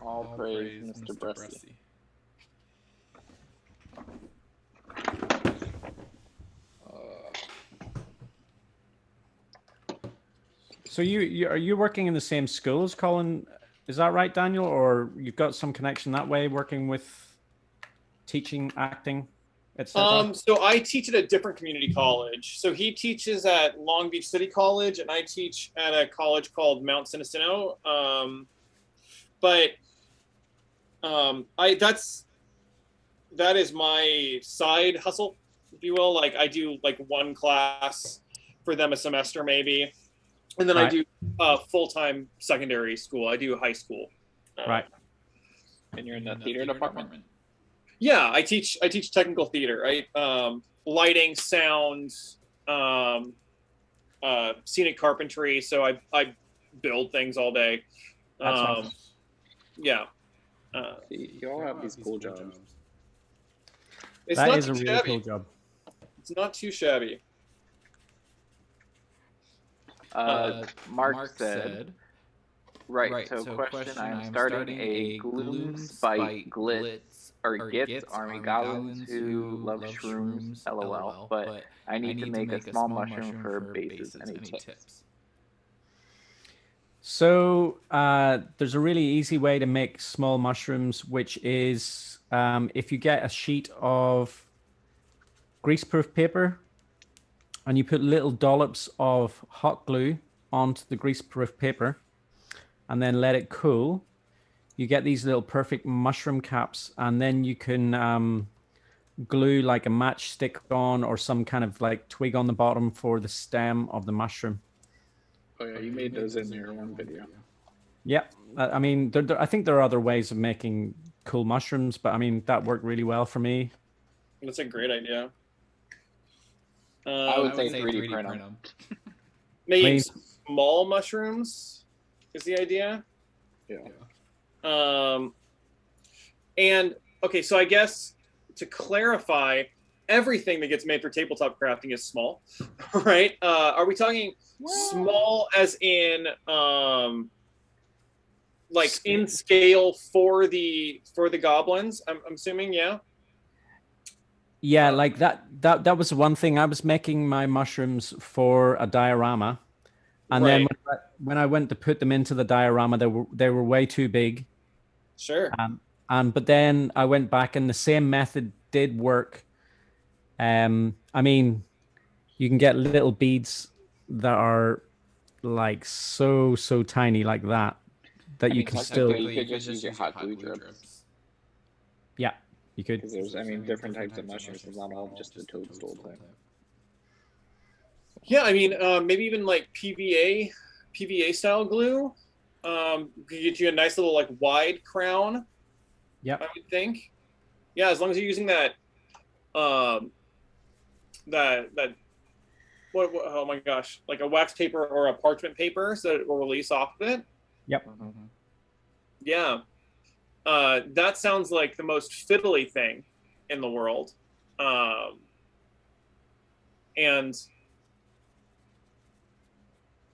All praise Mr. Bressy. So are you working in the same school as Collin? Is that right, Daniel? Or you've got some connection that way, working with teaching, acting, etc.? So I teach at a different community college. So he teaches at Long Beach City College, and I teach at a college called Mount Sinisino. That is my side hustle, if you will. Like I do like one class for them a semester maybe. And then right. I do full-time secondary school. I do high school. Right. And you're in the theater department? Yeah, I teach technical theater, right? Lighting, sound, scenic carpentry. So I build things all day. Yeah. You all have these cool jobs. That is a really cool job. It's not too shabby. Mark said, right, so question, I am starting a Gloom Spite Glitz, or Gits Army Goblins who love shrooms, lol, but I need to make a small mushroom for bases. Any tips? So there's a really easy way to make small mushrooms, which is if you get a sheet of greaseproof paper, and you put little dollops of hot glue onto the greaseproof paper and then let it cool, you get these little perfect mushroom caps, and then you can glue like a matchstick on or some kind of like twig on the bottom for the stem of the mushroom. Oh yeah, you made those in your one video. Yeah, I mean, I think there are other ways of making cool mushrooms, but I mean, that worked really well for me. That's a great idea. I would say 3D print them. Making small mushrooms is the idea. Yeah. And okay, so I guess to clarify, everything that gets made for tabletop crafting is small, right? Are we talking small as in like scale. In scale for the goblins? I'm assuming, yeah. Yeah, like that was one thing. I was making my mushrooms for a diorama, and right. then when I went to put them into the diorama, they were way too big. Sure. But then I went back, and the same method did work. I mean, You can get little beads that are like so tiny, like that I you mean, can still. technically, you could just use your hot glue drips. Yeah, you could. Because there's, I mean, different types of mushrooms. It's not all just the toadstool type. Yeah, I mean, maybe even like PVA style glue. Could get you a nice little like wide crown. Yep. I would think. Yeah, as long as you're using that, that what oh my gosh, like a wax paper or a parchment paper, so that it will release off of it. Yep. Yeah, that sounds like the most fiddly thing in the world. And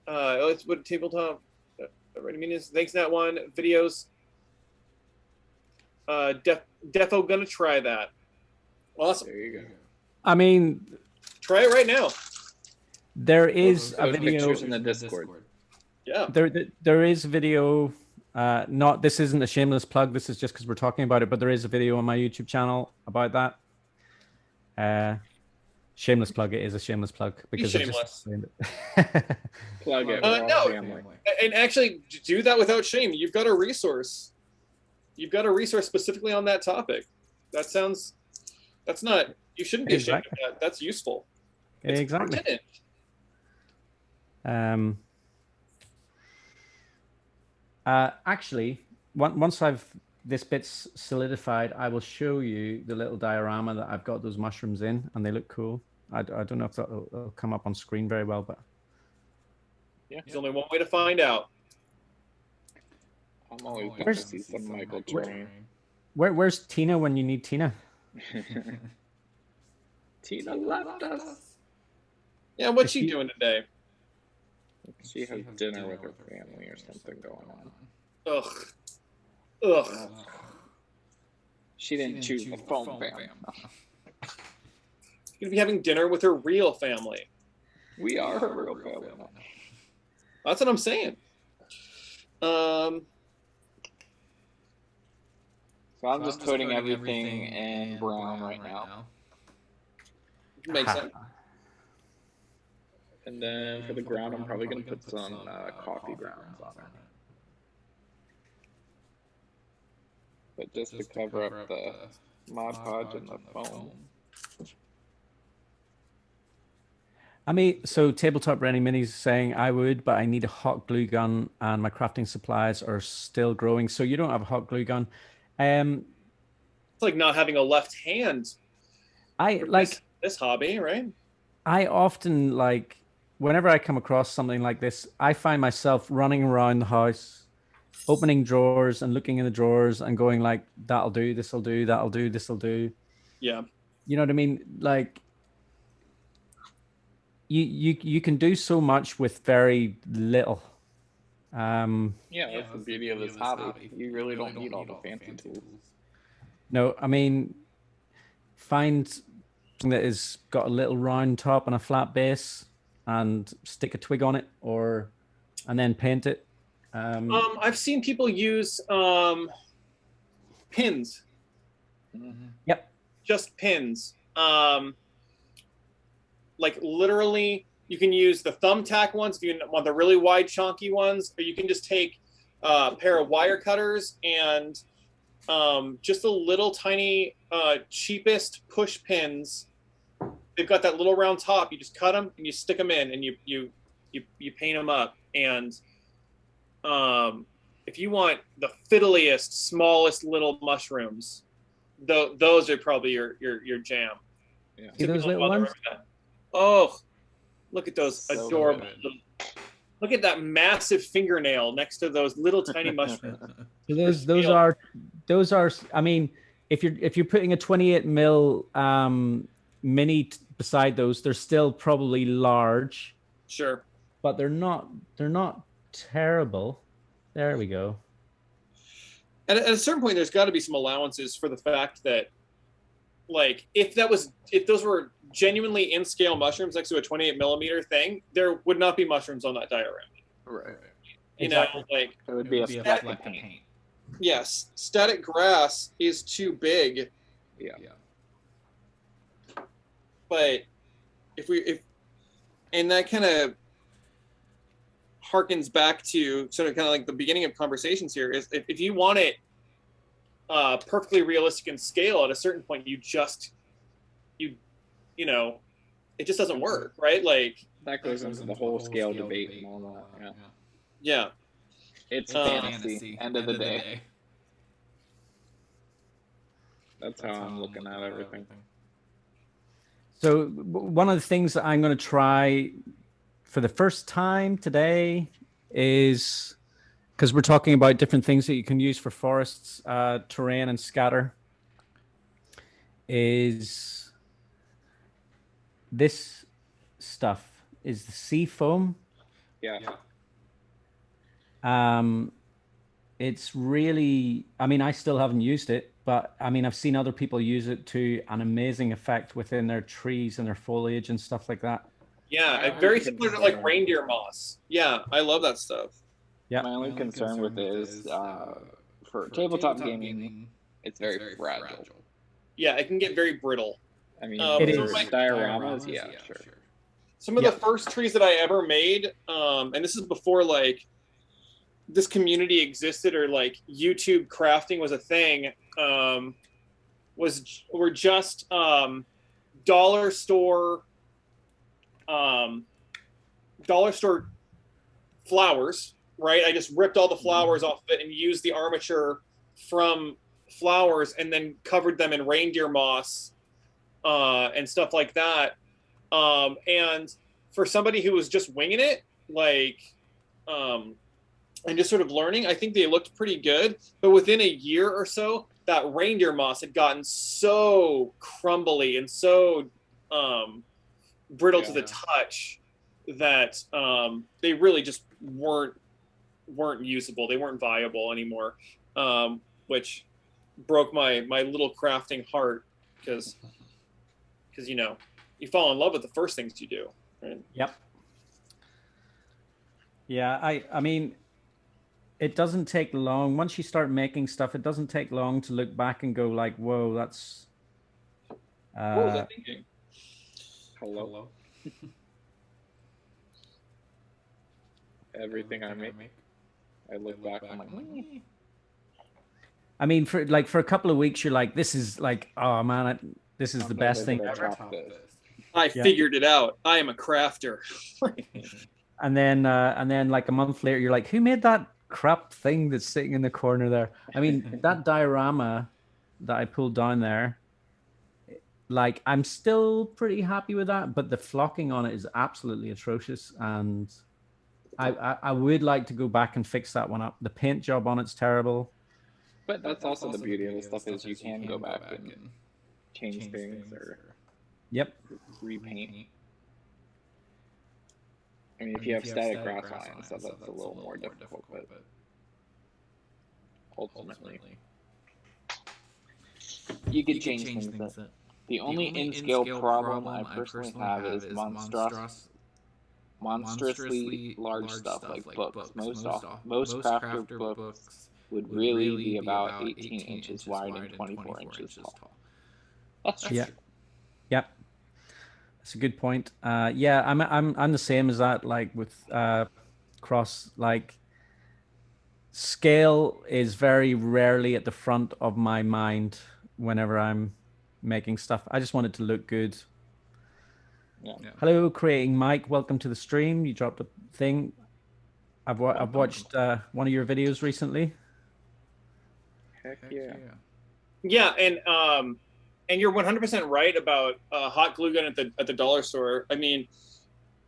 it's what tabletop. Ready minutes. Thanks that one. Videos. Defo gonna try that. Awesome. There you go. I mean, Try it right now. there is a Those video. pictures in the Discord. Yeah. There is video. Not this isn't a shameless plug. This is just because we're talking about it. But there is a video on my YouTube channel about that. Shameless plug. It is a shameless plug because Be shameless. Plug it. No. Family. And actually, do that without shame. You've got a resource. You've got a resource specifically on that topic. That's not. You shouldn't be ashamed of that. That's useful. It's Exactly. pertinent. Actually, once this bit's solidified, I will show you the little diorama that I've got those mushrooms in, and they look cool. I don't know if that'll come up on screen very well, but Yeah. There's only one way to find out. I'm always going to see some Michael Train. where's Tina when you need Tina? Tina left us. Yeah, what's she doing today? She has dinner with her family or something going on. Ugh. She didn't choose the phone family. She's gonna be having dinner with her real family. We are her real family. That's what I'm saying. So I'm just putting everything in brown right now. Makes sense. And then for the ground, I'm probably going to put some coffee grounds on it. But just to cover up the Mod Podge and the foam. I mean, so Tabletop Rennie Mini's saying I would, but I need a hot glue gun and my crafting supplies are still growing. So you don't have a hot glue gun. It's like not having a left hand. This hobby, right? I often whenever I come across something like this, I find myself running around the house, opening drawers and looking in the drawers and going like, that'll do, this'll do, that'll do, this'll do. Yeah. You know what I mean? Like you can do so much with very little. Yeah, that's the beauty of this hobby. You really don't need all the fancy tools. No, I mean, find something that has got a little round top and a flat base and stick a twig on it and then paint it. I've seen people use pins. Mm-hmm. Yep. Just pins. Like literally, you can use the thumbtack ones if you want the really wide, chunky ones, or you can just take a pair of wire cutters and just a little tiny, cheapest push pins. They've got that little round top. You just cut them and you stick them in, and you paint them up. And if you want the fiddliest, smallest little mushrooms, those are probably your jam. Yeah. See those little ones? Oh, look at those so adorable. Look at that massive fingernail next to those little tiny mushrooms. So those are. I mean, if you're putting a 28 mil mini beside those, they're still probably large. Sure. But they're not terrible. There we go. And at a certain point, there's got to be some allowances for the fact that, like, if those were genuinely in scale mushrooms next to a 28 millimeter thing, there would not be mushrooms on that diorama. Right. You know, like it would be a static paint. Yes, static grass is too big. Yeah. But if And that kind of harkens back to sort of kind of like the beginning of conversations here is if you want it perfectly realistic in scale, at a certain point you know it just doesn't work, right? Like that goes into the whole scale debate and all that. Yeah. It's fantasy. End of the day. That's how I'm looking at everything. So one of the things that I'm going to try for the first time today is, because we're talking about different things that you can use for forests, terrain, and scatter, is this stuff is the sea foam. Yeah. It's really, I mean, I still haven't used it, but I mean, I've seen other people use it to an amazing effect within their trees and their foliage and stuff like that. Yeah, very similar to like reindeer moss. Yeah, I love that stuff. Yeah. My only concern with it is for tabletop gaming, it's very fragile. Yeah, it can get very brittle. I mean, it is. Dioramas, yeah, sure. Some of the first trees that I ever made, and this is before like this community existed or like YouTube crafting was a thing, were just dollar store flowers, right? I just ripped all the flowers off of it and used the armature from flowers and then covered them in reindeer moss and stuff like that. And for somebody who was just winging it, like, and just sort of learning, I think they looked pretty good. But within a year or so, that reindeer moss had gotten so crumbly and so brittle to the touch that they really just weren't usable. They weren't viable anymore, which broke my little crafting heart because you know, you fall in love with the first things you do, right? Yep. Yeah, I mean, it doesn't take long. Once you start making stuff, it doesn't take long to look back and go like, whoa, that's... what was I thinking? Hello. Everything I make, I look back, I'm like, I mean, for a couple of weeks, you're like, this is like, oh man, this is the best thing ever. I figured it out. I am a crafter. And then like a month later, you're like, who made that crap thing that's sitting in the corner there? I mean, that diorama that I pulled down there, like, I'm still pretty happy with that, but the flocking on it is absolutely atrocious, and I would like to go back and fix that one up. The paint job on it's terrible. But that's also the beauty of the stuff is you can go back and change things or repaint. I mean, if you have static grass on it and stuff, that's a little more difficult, but ultimately you can change things. The only in-scale problem I personally have is monstrously large stuff like books. Most crafter books would really be about 18 inches wide and 24 inches tall. That's true. Yep. That's a good point. Yeah, I'm the same as that. Like with cross, like scale is very rarely at the front of my mind whenever I'm making stuff. I just want it to look good. Yeah. Hello, Creating Mike. Welcome to the stream. You dropped a thing. I've watched one of your videos recently. Heck yeah. Yeah, and you're 100% right about hot glue gun at the dollar store. I mean,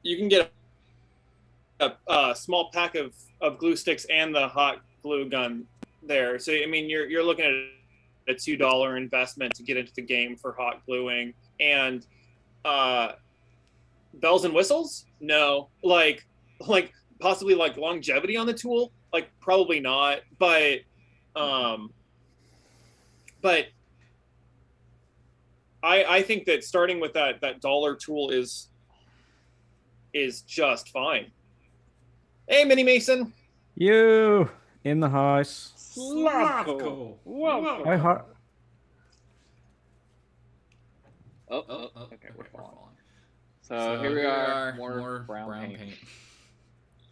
you can get a small pack of glue sticks and the hot glue gun there. So I mean, you're looking at a $2 investment to get into the game for hot gluing. And bells and whistles? No. Like possibly like longevity on the tool? Like probably not. But I think that starting with that dollar tool is just fine. Hey, Mini Mason. You in the house. Slavko. Whoa. Hi, Oh, okay, we're falling. So here we are, more brown paint.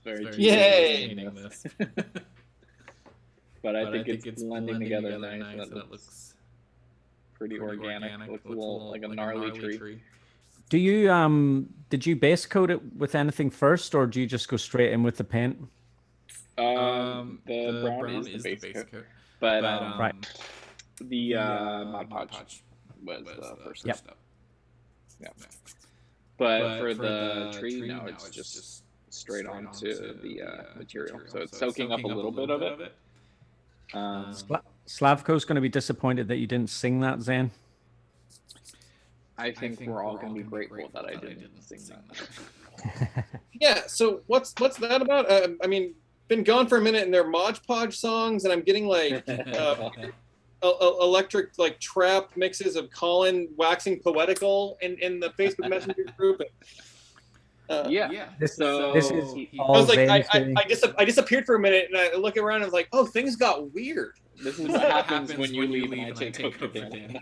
Very Yay! painting this. But I think it's blending together nice, and it looks pretty organic. Looks a little like a gnarly tree. Do you did you base coat it with anything first, or do you just go straight in with the paint? The brown is the base coat, but right. The Mod Podge was the first step. Yeah. But for the tree, now it's just straight onto the material. So it's soaking up a little bit of it. Slavko's going to be disappointed that you didn't sing that, Zane. I think we're all going to be grateful that I didn't sing that. Yeah, so what's that about? I mean, been gone for a minute, and they're Mod Podge songs, and I'm getting like electric like trap mixes of Collin waxing poetical in the Facebook Messenger group. This is I was like, I disappeared for a minute, and I look around, and I was like, oh, things got weird. This is what happens when you leave and I take over Danny.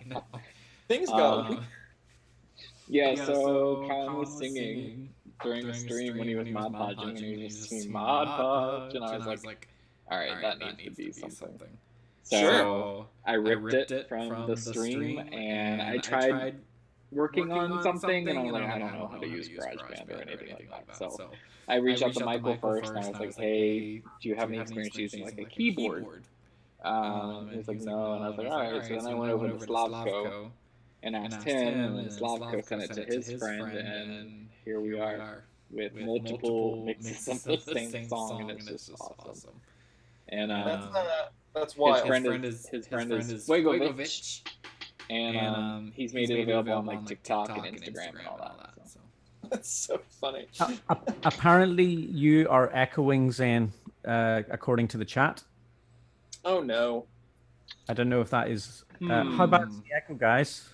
Things got weird. Yeah, so Collin was singing during the stream when he was Mod Podging, and he was just singing Mod Podge, and I was like, all right, that needs to be something. So I ripped it from the stream, and I tried working on something, and I was like, I don't know how to use GarageBand or anything like that. So I reached out to Michael first, and I was like, hey, do you have any experience using like a keyboard? He was like, no, and I was like, all right. So then I went over to Slavko and asked him, and Slavko sent it to his friend, and here we are with multiple mixes of the same song, and it's just awesome. And that's why his friend is Wegovich, and he's made it available on like TikTok and Instagram and all that. So. That's so funny. Apparently, you are echoing, Zane, according to the chat. Oh no! I don't know if that is. How about the echo, guys?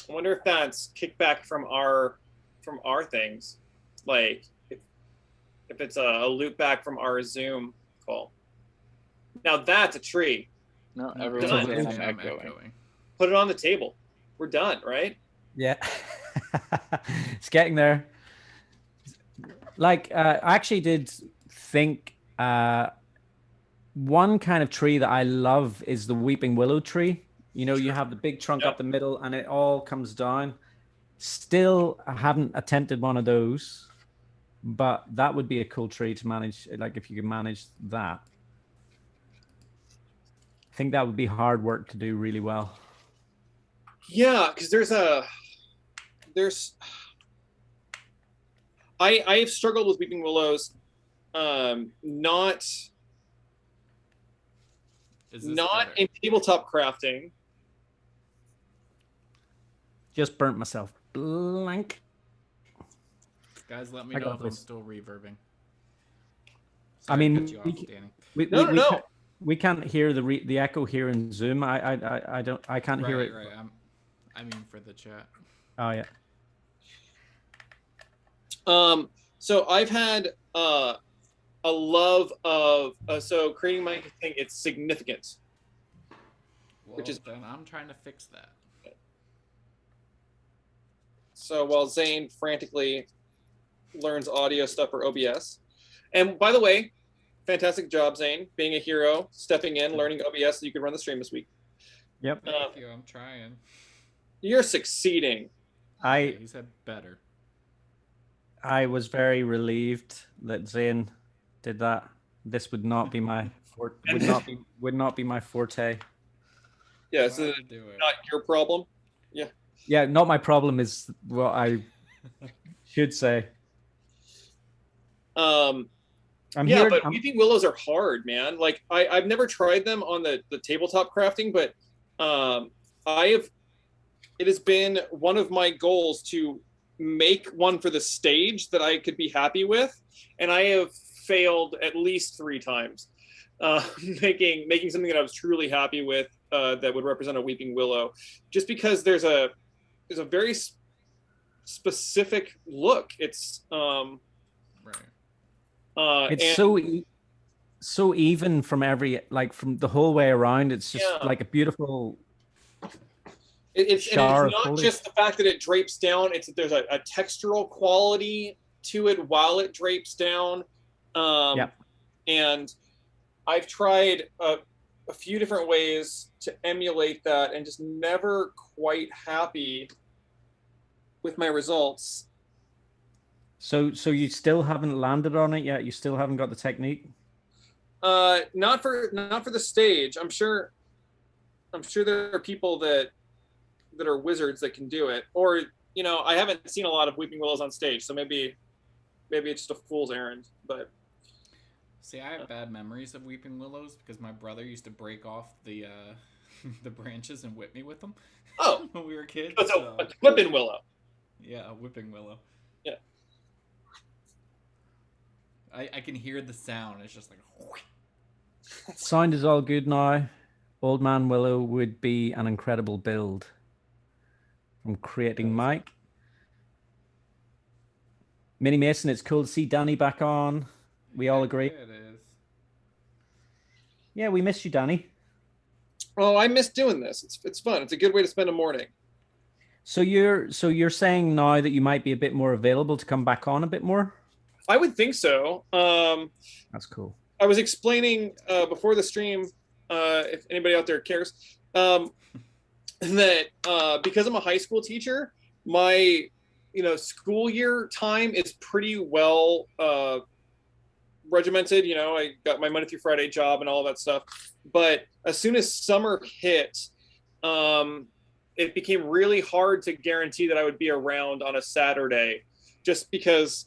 I wonder if that's kickback from our things, like if it's a loop back from our Zoom call. Now that's a tree. No, everyone's saying I'm echoing. Put it on the table. We're done, right? Yeah, it's getting there. Like, I actually did think one kind of tree that I love is the weeping willow tree. You know, you have the big trunk up the middle, and it all comes down. Still, I haven't attempted one of those, but that would be a cool tree to manage. Like, if you could manage that, I think that would be hard work to do really well. Yeah, because I've struggled with weeping willows, not in tabletop crafting. Just burnt myself blank. Guys, let me know if I'm still reverbing. Sorry, I mean, No. We can't hear the echo here in Zoom. I can't hear it. Right. I mean for the chat. Oh yeah. So I've had a love of so creating my thing. It's significance, which is then I'm trying to fix that. So while Zane frantically learns audio stuff for OBS, and by the way, fantastic job, Zane, being a hero, stepping in, learning OBS so you could run the stream this week. Yep. Thank you. I'm trying. You're succeeding. He said better. I was very relieved that Zane did that. This would not be my would not be my forte. Yeah, so not your problem. Yeah. Yeah, not my problem is what I should say. But weeping willows are hard, man. Like I've never tried them on the tabletop crafting, but it has been one of my goals to make one for the stage that I could be happy with, and I have failed at least 3 times making something that I was truly happy with that would represent a weeping willow, just because there's a very specific look. It's it's so even from from the whole way around. It's just like a beautiful. It's Shower of not foliage. just the fact that it drapes down. It's that there's a textural quality to it while it drapes down. Yep. And I've tried a few different ways to emulate that and just never quite happy with my results. So you still haven't landed on it yet? You still haven't got the technique? Not for the stage. I'm sure there are people that are wizards that can do it. Or, you know, I haven't seen a lot of Weeping Willows on stage, so maybe it's just a fool's errand. But see, I have bad memories of Weeping Willows because my brother used to break off the the branches and whip me with them. Oh, when we were kids. so a whipping willow. Yeah, a whipping willow. Yeah. I can hear the sound. It's just like. Sound is all good now. Old Man Willow would be an incredible build. From Creating Mike. Mini Mason, it's cool to see Danny back on. We all agree. Yeah, it is. Yeah, we missed you, Danny. Oh, I miss doing this. It's fun. It's a good way to spend a morning. So you're saying now that you might be a bit more available to come back on a bit more? I would think so. That's cool. I was explaining before the stream, if anybody out there cares, that because I'm a high school teacher, my school year time is pretty well regimented. You know, I got my Monday through Friday job and all that stuff. But as soon as summer hit, it became really hard to guarantee that I would be around on a Saturday, just because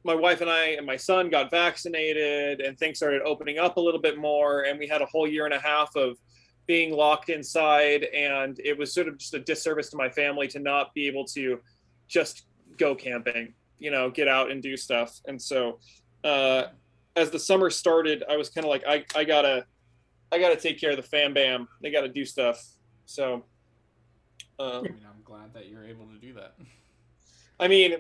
my wife and I and my son got vaccinated and things started opening up a little bit more. And we had a whole year and a half of being locked inside. And it was sort of just a disservice to my family to not be able to just go camping, you know, get out and do stuff. And so as the summer started, I was kind of like, I gotta take care of the fam bam. They got to do stuff. So I mean, I'm glad that you're able to do that. I mean,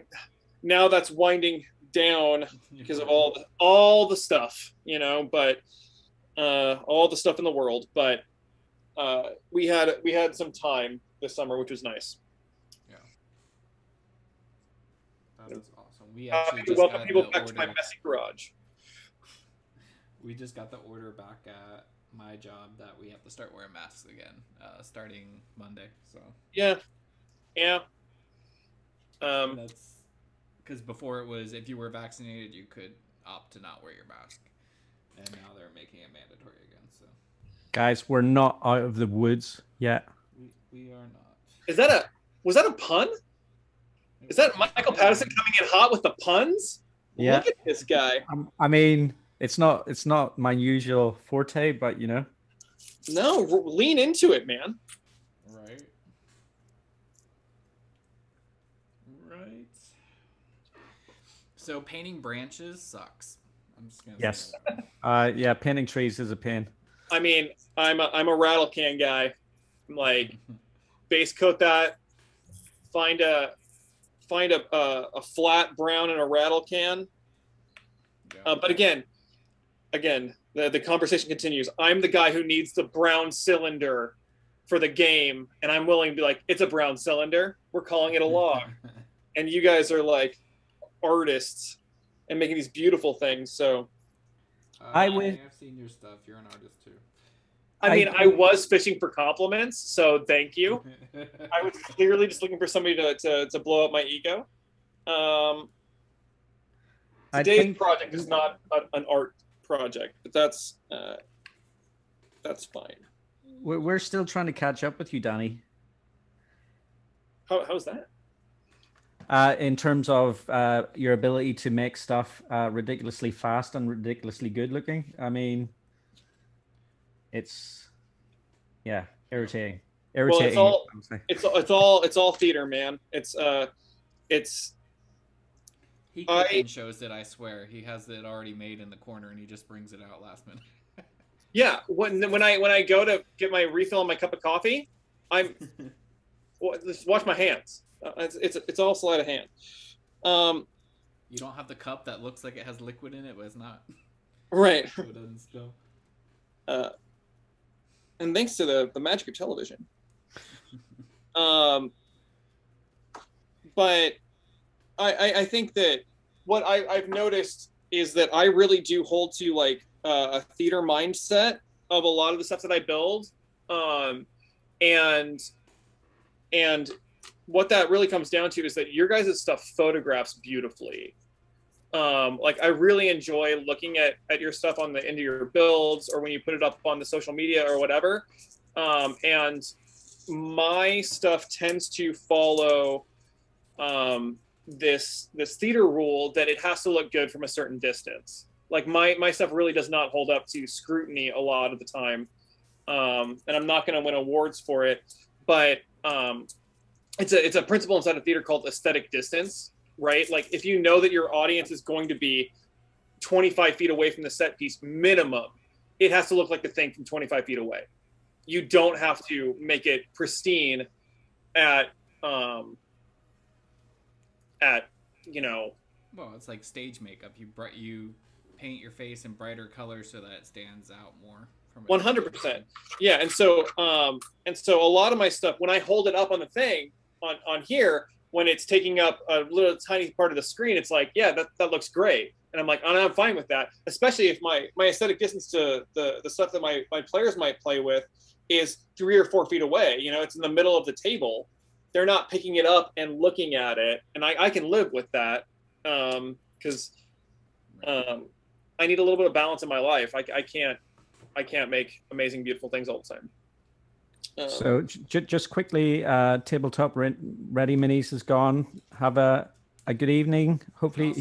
now that's winding down because of all the stuff, you know, but all the stuff in the world. But we had some time this summer, which was nice. Yeah, that was awesome. We actually just welcome got people the back order. to my messy garage. We just got the order back at my job that we have to start wearing masks again, starting Monday. So Yeah. that's because before it was if you were vaccinated, you could opt to not wear your mask, and now they're making it mandatory again. So Guys, we're not out of the woods yet. we are not. Was that a pun? Is that Michael Patterson coming in hot with the puns? Yeah. Look at this guy. I mean, it's not my usual forte, but you know. No, lean into it, man. Right. So painting branches sucks. I'm just gonna Yes. say that. Yeah, painting trees is a pain. I mean, I'm a rattle can guy. I'm like, base coat that. Find a flat brown in a rattle can. Yeah. But again, the conversation continues. I'm the guy who needs the brown cylinder for the game, and I'm willing to be like, it's a brown cylinder. We're calling it a log. And you guys are like artists and making these beautiful things. So I I've seen your stuff. You're an artist too. I mean, I was fishing for compliments, so thank you. I was clearly just looking for somebody to blow up my ego. Today's project is not an art project, but that's fine. We're still trying to catch up with you, Danny. How's that? In terms of your ability to make stuff ridiculously fast and ridiculously good looking. I mean, it's irritating. Well, it's all theater, man. He cooking shows it, I swear. He has it already made in the corner and he just brings it out last minute. Yeah, when I go to get my refill on my cup of coffee, just watch my hands. It's all sleight of hand. You don't have the cup that looks like it has liquid in it, but it's not. Right. So it doesn't spill. and thanks to the magic of television. But I think that what I've noticed is that I really do hold to like a theater mindset of a lot of the stuff that I build, and what that really comes down to is that your guys' stuff photographs beautifully. Like I really enjoy looking at your stuff on the end of your builds or when you put it up on the social media or whatever. And my stuff tends to follow this theater rule that it has to look good from a certain distance. Like my stuff really does not hold up to scrutiny a lot of the time. And I'm not going to win awards for it, but it's a principle inside of theater called aesthetic distance, right? Like if you know that your audience is going to be 25 feet away from the set piece minimum, it has to look like the thing from 25 feet away. You don't have to make it pristine at you know. Well, it's like stage makeup. You paint your face in brighter colors so that it stands out more. 100%. Yeah, and so a lot of my stuff, when I hold it up on the thing on here, when it's taking up a little tiny part of the screen, it's like, yeah, that looks great, and I'm like, and I'm fine with that. Especially if my aesthetic distance to the stuff that my players might play with is 3 or 4 feet away. You know, it's in the middle of the table. They're not picking it up and looking at it, and I can live with that because I need a little bit of balance in my life. I can't make amazing, beautiful things all the time. So just quickly, Tabletop Ready Minis is gone. Have a good evening. Hopefully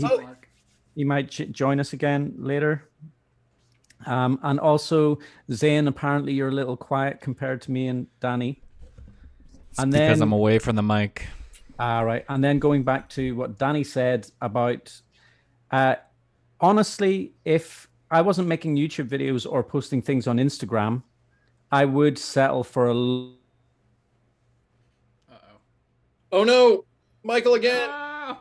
he might join us again later. And also, Zane, apparently you're a little quiet compared to me and Danny. And then, because I'm away from the mic. Right. And then going back to what Danny said about, honestly, if I wasn't making YouTube videos or posting things on Instagram, I would settle for a... Uh-oh. Oh no, Michael again. Ah!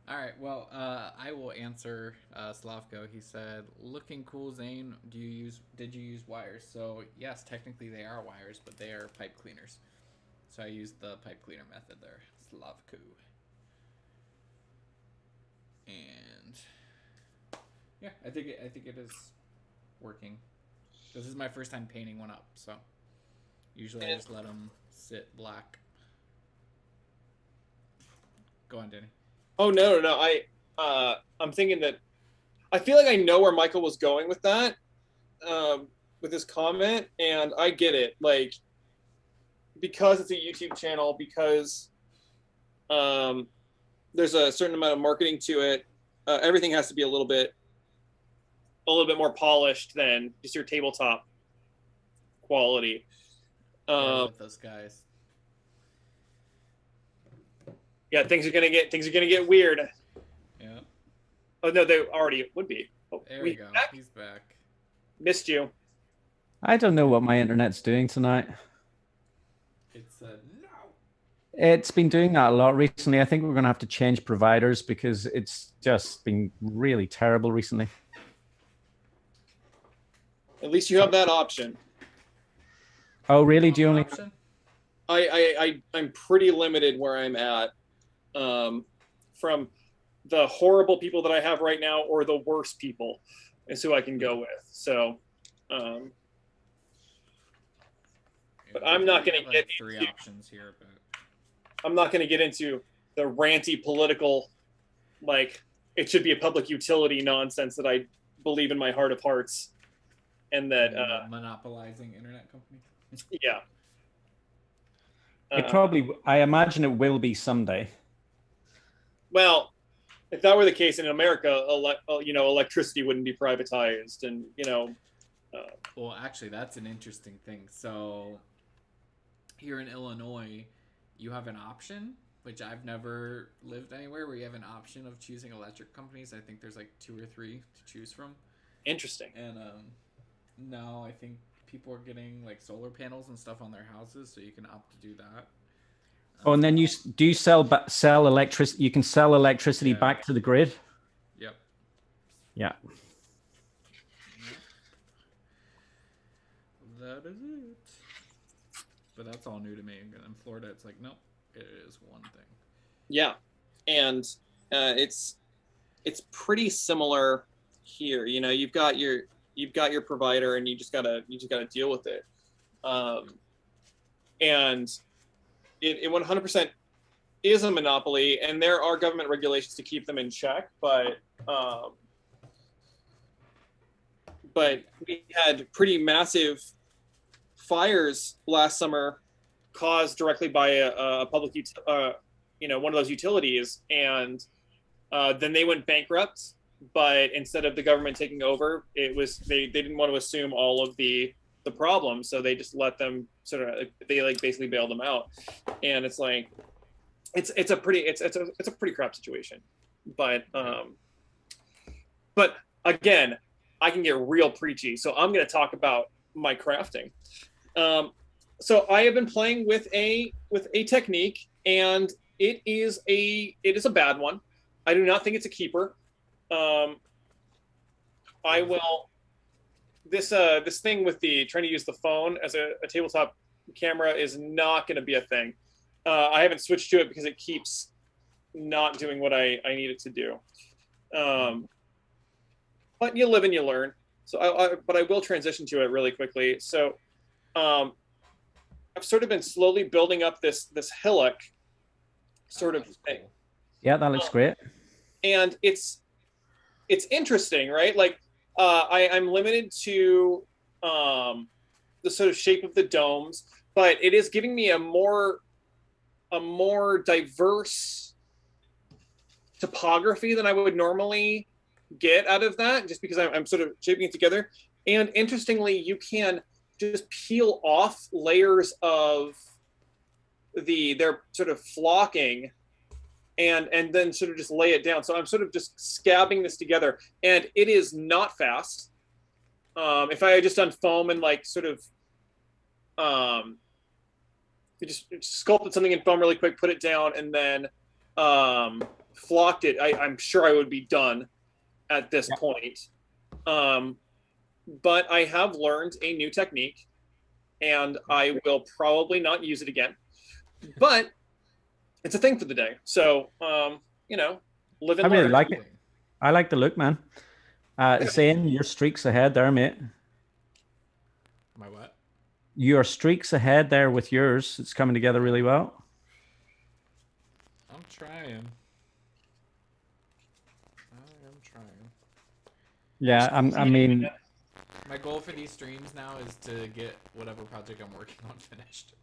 All right, well, I will answer Slavko. He said, looking cool, Zane. Did you use wires? So yes, technically they are wires, but they are pipe cleaners. So I used the pipe cleaner method there, Slavko. And yeah, I think it is working. This is my first time painting one up, so usually I just let them sit black. Go on, Danny. Oh no! I'm thinking that I feel like I know where Michael was going with that, with his comment, and I get it. Like, because it's a YouTube channel, because there's a certain amount of marketing to it. Everything has to be a little bit more polished than just your tabletop quality. With those guys. Yeah, things are gonna get weird. Yeah. Oh no, they already would be. Oh, there we go. Back? He's back. Missed you. I don't know what my internet's doing tonight. It's no. It's been doing that a lot recently. I think we're going to have to change providers because it's just been really terrible recently. At least you have that option. Oh, really? Do you only? Option? I'm pretty limited where I'm at, from the horrible people that I have right now or the worst people is who I can go with. So, but I'm not going to get three into, options here, but I'm not going to get into the ranty political, like it should be a public utility nonsense that I believe in my heart of hearts, and that monopolizing internet company. Yeah. I imagine it will be someday. Well, if that were the case in America, electricity wouldn't be privatized, and Well, actually, that's an interesting thing. So, here in Illinois, you have an option, which I've never lived anywhere, where you have an option of choosing electric companies. I think there's like 2 or 3 to choose from. Interesting. And now I think people are getting like solar panels and stuff on their houses, so you can opt to do that. Oh, and then you sell electricity. You can sell electricity back to the grid. Yep. Yeah. but that's all new to me. And in Florida, it's like, nope, it is one thing. Yeah, and it's pretty similar here. You know, you've got your provider, and you just gotta deal with it. And it 100% is a monopoly, and there are government regulations to keep them in check. But we had pretty massive fires last summer caused directly by a public one of those utilities, and then they went bankrupt. But instead of the government taking over, it was they didn't want to assume all of the problem, so they just let them basically bailed them out. And it's like it's a pretty crap situation. But again, I can get real preachy, so I'm going to talk about my crafting. So I have been playing with a technique, and it is a bad one. I do not think it's a keeper. I will this thing with the trying to use the phone as a tabletop camera is not going to be a thing. I haven't switched to it because it keeps not doing what I need it to do. But you live and you learn. So I will transition to it really quickly. So I've sort of been slowly building up this hillock sort of thing. Yeah, that looks great. And it's interesting, right? Like I'm limited to the sort of shape of the domes, but it is giving me a more diverse topography than I would normally get out of that, just because I'm sort of shaping it together. And interestingly, you can just peel off layers of their sort of flocking and then sort of just lay it down. So I'm sort of just scabbing this together, and it is not fast. If I had just done foam and like sort of just sculpted something in foam really quick, put it down, and then flocked it, I'm sure I would be done at this point. But I have learned a new technique, and I will probably not use it again. But it's a thing for the day. So, live and learn. I really like it. I like the look, man. Zane, your streaks ahead there, mate. My what? Your streaks ahead there with yours. It's coming together really well. I'm trying. Yeah, I mean, my goal for these streams now is to get whatever project I'm working on finished.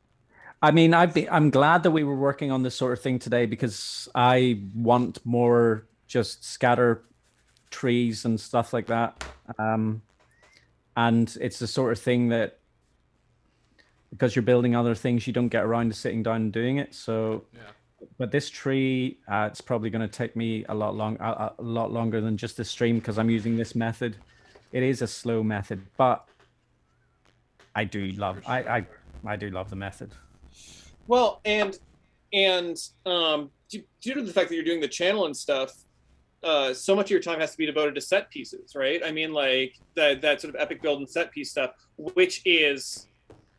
I mean, I'm glad that we were working on this sort of thing today, because I want more just scatter trees and stuff like that. And it's the sort of thing that, because you're building other things, you don't get around to sitting down and doing it. So, yeah. But this tree, it's probably going to take me a lot longer than just the stream, because I'm using this method. It is a slow method, but I do love I do love the method. Well, and due to the fact that you're doing the channel and stuff, so much of your time has to be devoted to set pieces, right? I mean, like that sort of epic build and set piece stuff, which is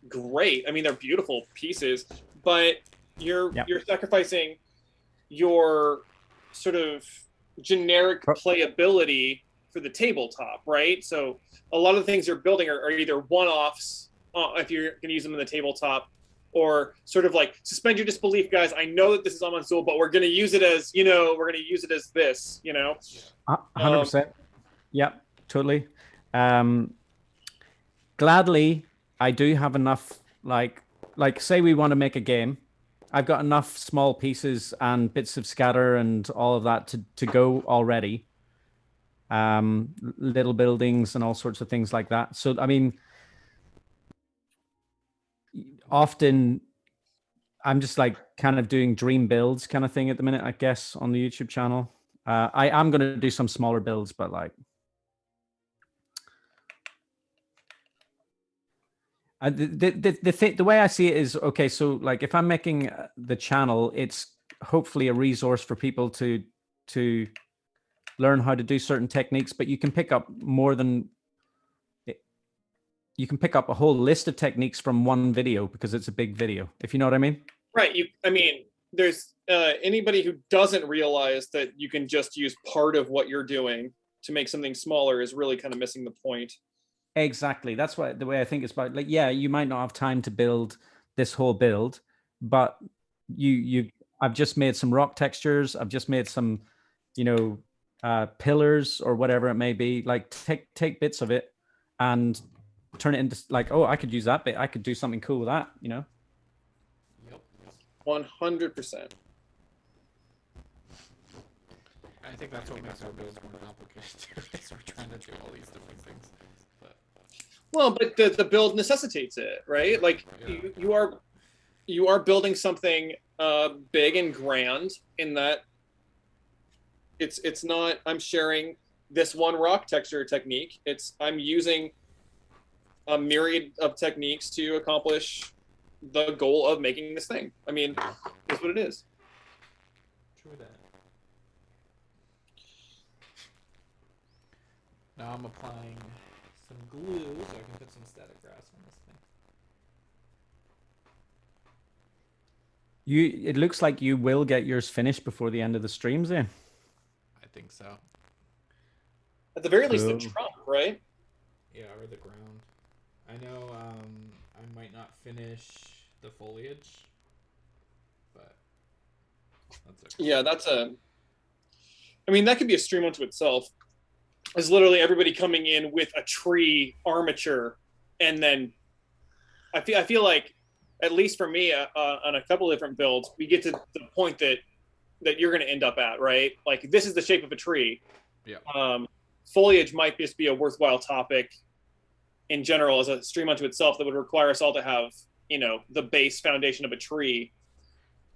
great. I mean, they're beautiful pieces, but you're sacrificing your sort of generic playability for the tabletop, right? So a lot of the things you're building are either one-offs, if you're going to use them in the tabletop, or sort of like, suspend your disbelief, guys. I know that this is on Mansoul, but we're going to use it as, we're going to use it as this, 100%. Yeah, totally. Gladly, I do have enough, like say we want to make a game. I've got enough small pieces and bits of scatter and all of that to go already. Little buildings and all sorts of things like that. So, I mean, often I'm just like kind of doing dream builds kind of thing at the minute, I guess, on the YouTube channel. I am going to do some smaller builds, but like, the way I see it is, okay, so like if I'm making the channel, it's hopefully a resource for people to learn how to do certain techniques, but you can pick up more than you can pick up a whole list of techniques from one video because it's a big video, if you know what I mean. Right. I mean, there's anybody who doesn't realize that you can just use part of what you're doing to make something smaller is really kind of missing the point. Exactly. That's the way I think it's about. Like, yeah, you might not have time to build this whole build, but I've just made some rock textures. I've just made some, pillars or whatever it may be. Like, take bits of it and turn it into like, oh, I could use that bit. I could do something cool with that. Yep. 100%. I think that's what makes our builds more complicated too, because we're trying to do all these different things. But the build necessitates it, right? Like yeah. you are building something big and grand in that it's not I'm sharing this one rock texture technique. I'm using a myriad of techniques to accomplish the goal of making this thing. I mean, that's what it is. True that. Now I'm applying some glue so I can put some static grass on this thing. It looks like you will get yours finished before the end of the streams, then. I think so. At the very least, the trunk, right? Yeah, or the ground. I know I might not finish the foliage, but that's okay. Yeah, I mean, that could be a stream unto itself. Is literally everybody coming in with a tree armature, and then I feel like, at least for me, on a couple of different builds, we get to the point that you're going to end up at, right? Like, this is the shape of a tree. Yeah. Foliage might just be a worthwhile topic in general as a stream unto itself that would require us all to have, the base foundation of a tree,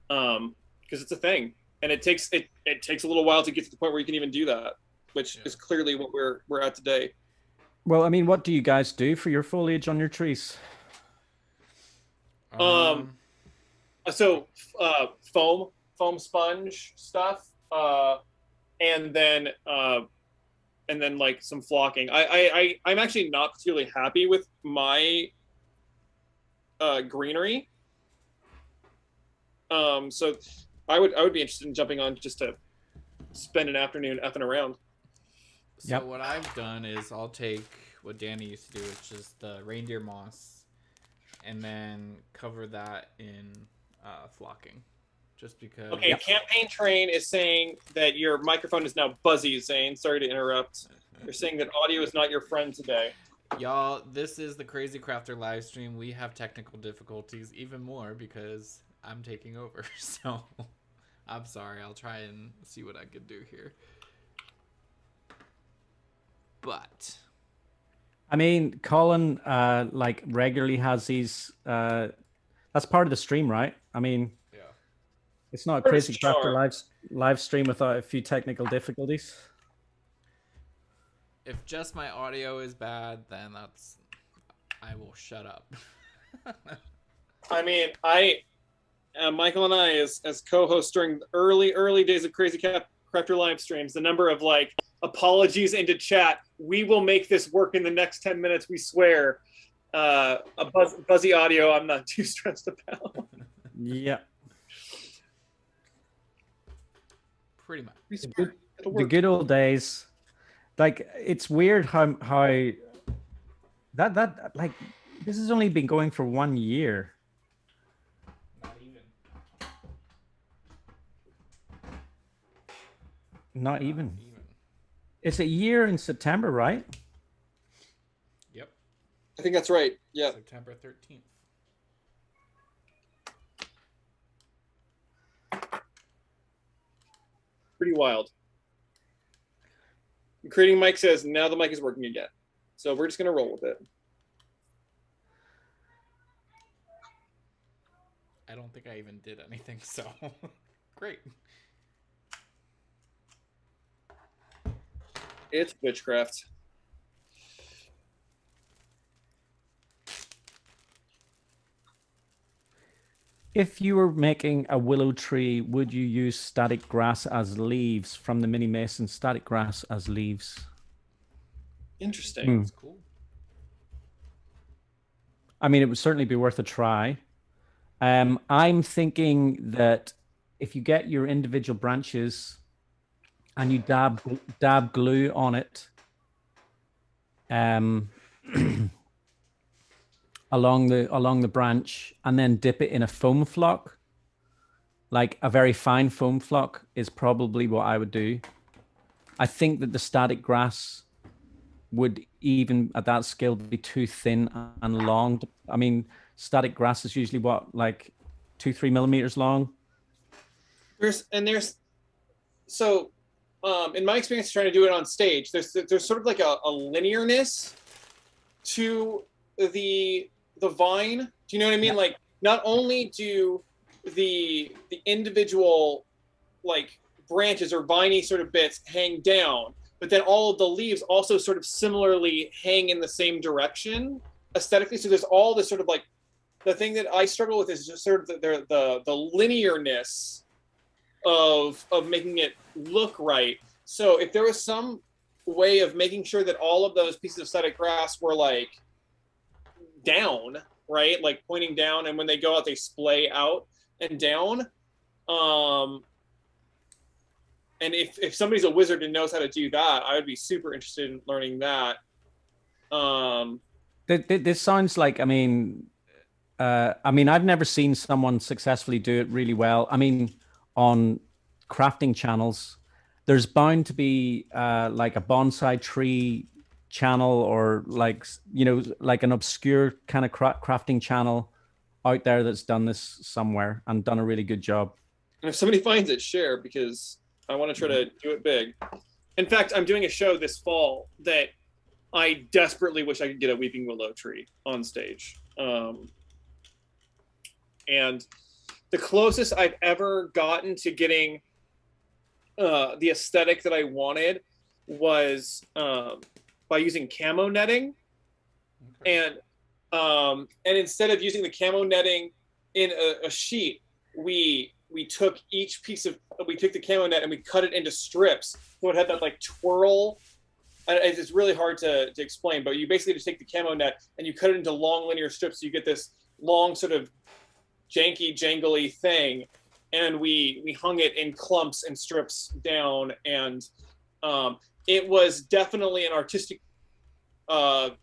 because it's a thing, and it takes a little while to get to the point where you can even do that, which is clearly what we're at today. Well, I mean, what do you guys do for your foliage on your trees? So foam sponge stuff, and then like some flocking. I'm actually not particularly happy with my greenery. So I would be interested in jumping on just to spend an afternoon effing around. So what I've done is I'll take what Danny used to do, which is the reindeer moss, and then cover that in flocking, just because. Okay, Campaign Train is saying that your microphone is now buzzy, Zane. Sorry to interrupt. They're saying that audio is not your friend today. Y'all, this is the Crazy Crafter live stream. We have technical difficulties, even more because I'm taking over. So I'm sorry. I'll try and see what I could do here. But I mean, Collin regularly has these. That's part of the stream, right? I mean, yeah, it's not a Crazy Crafter live stream without a few technical difficulties. If just my audio is bad, then I will shut up. I mean, Michael and I, as co-hosts during the early days of Crazy Crafter live streams, the number of apologies into chat. We will make this work in the next 10 minutes, we swear. Buzzy audio, I'm not too stressed about. Yeah. Pretty much. The good old days. Like, it's weird how that this has only been going for 1 year. Not even. It's a year in September, right? Yep. I think that's right. Yeah. September 13th. Pretty wild. Creating Mike says now the mic is working again. So we're just going to roll with it. I don't think I even did anything, so great. It's witchcraft. If you were making a willow tree, would you use static grass as leaves from the mini mason? Static grass as leaves. Interesting. That's cool. I mean, it would certainly be worth a try. I'm thinking that if you get your individual branches and you dab glue on it, along the branch, and then dip it in a foam flock, like a very fine foam flock, is probably what I would do. I think that the static grass would, even at that scale, be too thin and long. I mean, static grass is usually what, like 2-3 millimeters long. So in my experience trying to do it on stage, there's sort of like a linearness to the vine. Do you know what I mean? Like, not only do the individual like branches or viney sort of bits hang down, but then all of the leaves also sort of similarly hang in the same direction aesthetically. So there's all this sort of like, the thing that I struggle with is just sort of the linearness of making it look right. So if there was some way of making sure that all of those pieces of static grass were like down, right? Like pointing down, and when they go out, they splay out and down. And if somebody's a wizard and knows how to do that, I would be super interested in learning that. This sounds like, I mean, I've never seen someone successfully do it really well. I mean, on crafting channels, there's bound to be like a bonsai tree channel, or like, you know, like an obscure kind of crafting channel out there that's done this somewhere and done a really good job. And if somebody finds it, share, because I want to try to do it big. In fact, I'm doing a show this fall that I desperately wish I could get a weeping willow tree on stage. And the closest I've ever gotten to getting the aesthetic that I wanted was by using camo netting. And instead of using the camo netting in a sheet, we took the camo net and we cut it into strips. So it had that like twirl. It's really hard to explain, but you basically just take the camo net and you cut it into long linear strips. So you get this long sort of janky, jangly thing. And we hung it in clumps and strips down. And it was definitely an artistic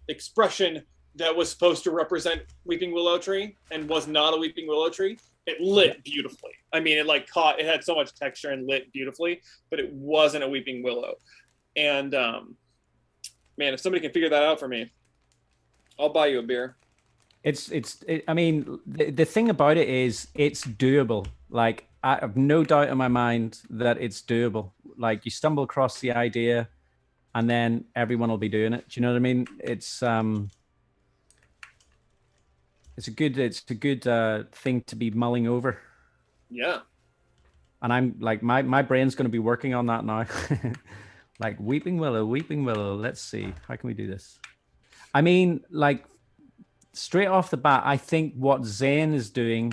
expression that was supposed to represent weeping willow tree and was not a weeping willow tree. It lit beautifully. I mean, it had so much texture and lit beautifully, but it wasn't a weeping willow. And man, if somebody can figure that out for me, I'll buy you a beer. I mean, the thing about it is it's doable. Like, I have no doubt in my mind that it's doable. Like, you stumble across the idea and then everyone will be doing it. Do you know what I mean? It's a good thing to be mulling over. Yeah. And I'm like, my brain's going to be working on that now. Like, weeping willow. Let's see, how can we do this? I mean, like, straight off the bat, I think what Zane is doing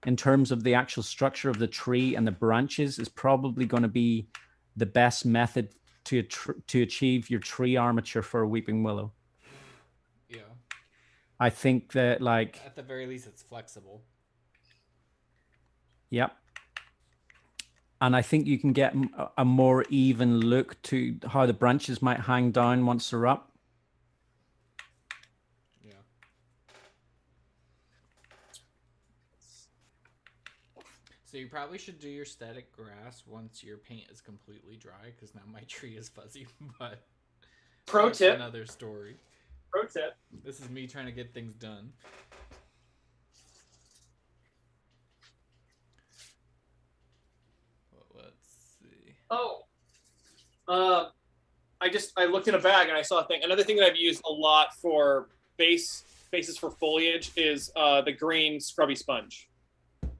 in terms of the actual structure of the tree and the branches is probably going to be the best method to achieve your tree armature for a weeping willow. Yeah. I think that, like, at the very least, it's flexible. Yep. And I think you can get a more even look to how the branches might hang down once they're up. Yeah. So you probably should do your static grass once your paint is completely dry, because now my tree is fuzzy. But Pro that's tip. another story. Pro tip. This is me trying to get things done. Well, let's see. I looked in a bag and I saw a thing. Another thing that I've used a lot for bases for foliage is the green scrubby sponge.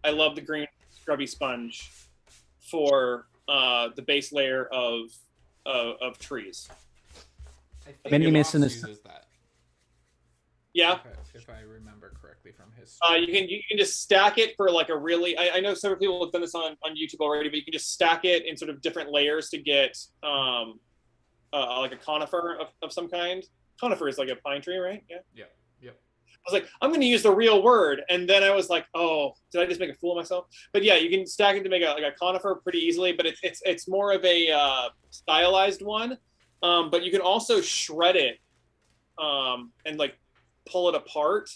I love the green scrubby sponge for the base layer of trees. I think Minimus Ross is uses that. Yeah. If I remember correctly from his. You can just stack it for like a really. I know several people have done this on YouTube already, but you can just stack it in sort of different layers to get like a conifer of some kind. Conifer is like a pine tree, right? Yeah. Yep. was like, I'm going to use the real word. And then I was like, oh, did I just make a fool of myself? But yeah, you can stack it to make a conifer pretty easily, but it's more of a stylized one. But you can also shred it and like pull it apart.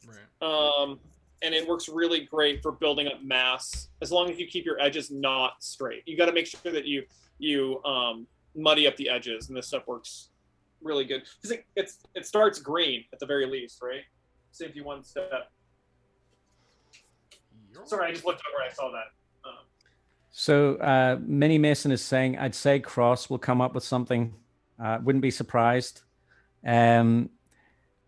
Right. And it works really great for building up mass, as long as you keep your edges not straight. You got to make sure that you muddy up the edges, and this stuff works really good because it starts green at the very least, right? Saves you one step. Sorry, I just looked up where I saw that. So Mini Mason is saying, I'd say Cross will come up with something. Wouldn't be surprised. That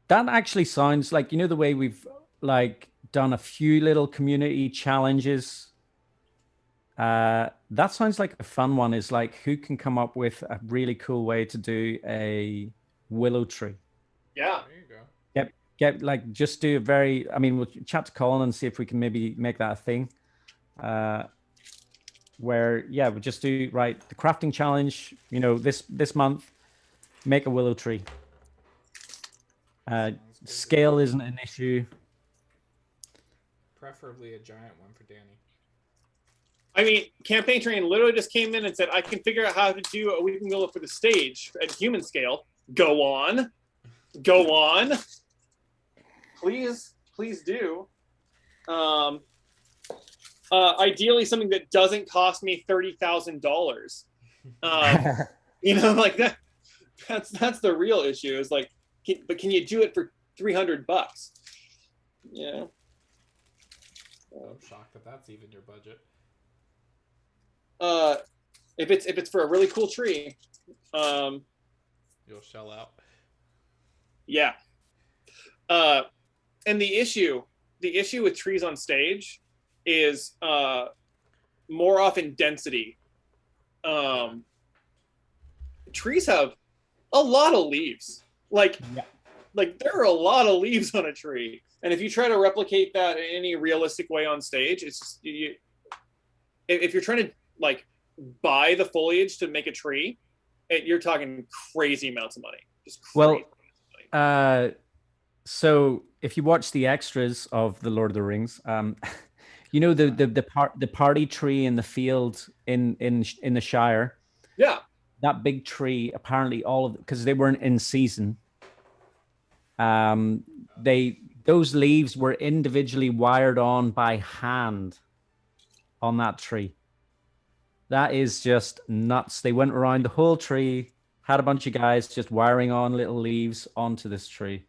actually sounds like, the way we've like done a few little community challenges. That sounds like a fun one, is like who can come up with a really cool way to do a willow tree. Yeah. There you go. Get like, just do a very, I mean, we'll chat to Collin and see if we can maybe make that a thing. Where, yeah, we'll just do, right, the crafting challenge, this month, make a willow tree. Scale isn't an issue. Preferably a giant one for Danny. I mean, Campaign Train literally just came in and said, I can figure out how to do a weeping willow for the stage at human scale. Go on. Please do. Ideally something that doesn't cost me $30,000. Like that. That's the real issue. Is like, but can you do it for $300? Yeah. I'm shocked that that's even your budget. If it's for a really cool tree, you'll shell out. Yeah. And the issue with trees on stage is more often density. Trees have a lot of leaves. Like there are a lot of leaves on a tree, and if you try to replicate that in any realistic way on stage, it's just, if you're trying to like buy the foliage to make a tree, you're talking crazy amounts of money. Just crazy amounts of money. So if you watch the extras of the Lord of the Rings, the party tree in the field in the Shire. Yeah. That big tree, apparently because they weren't in season. Those leaves were individually wired on by hand on that tree. That is just nuts. They went around the whole tree, had a bunch of guys just wiring on little leaves onto this tree.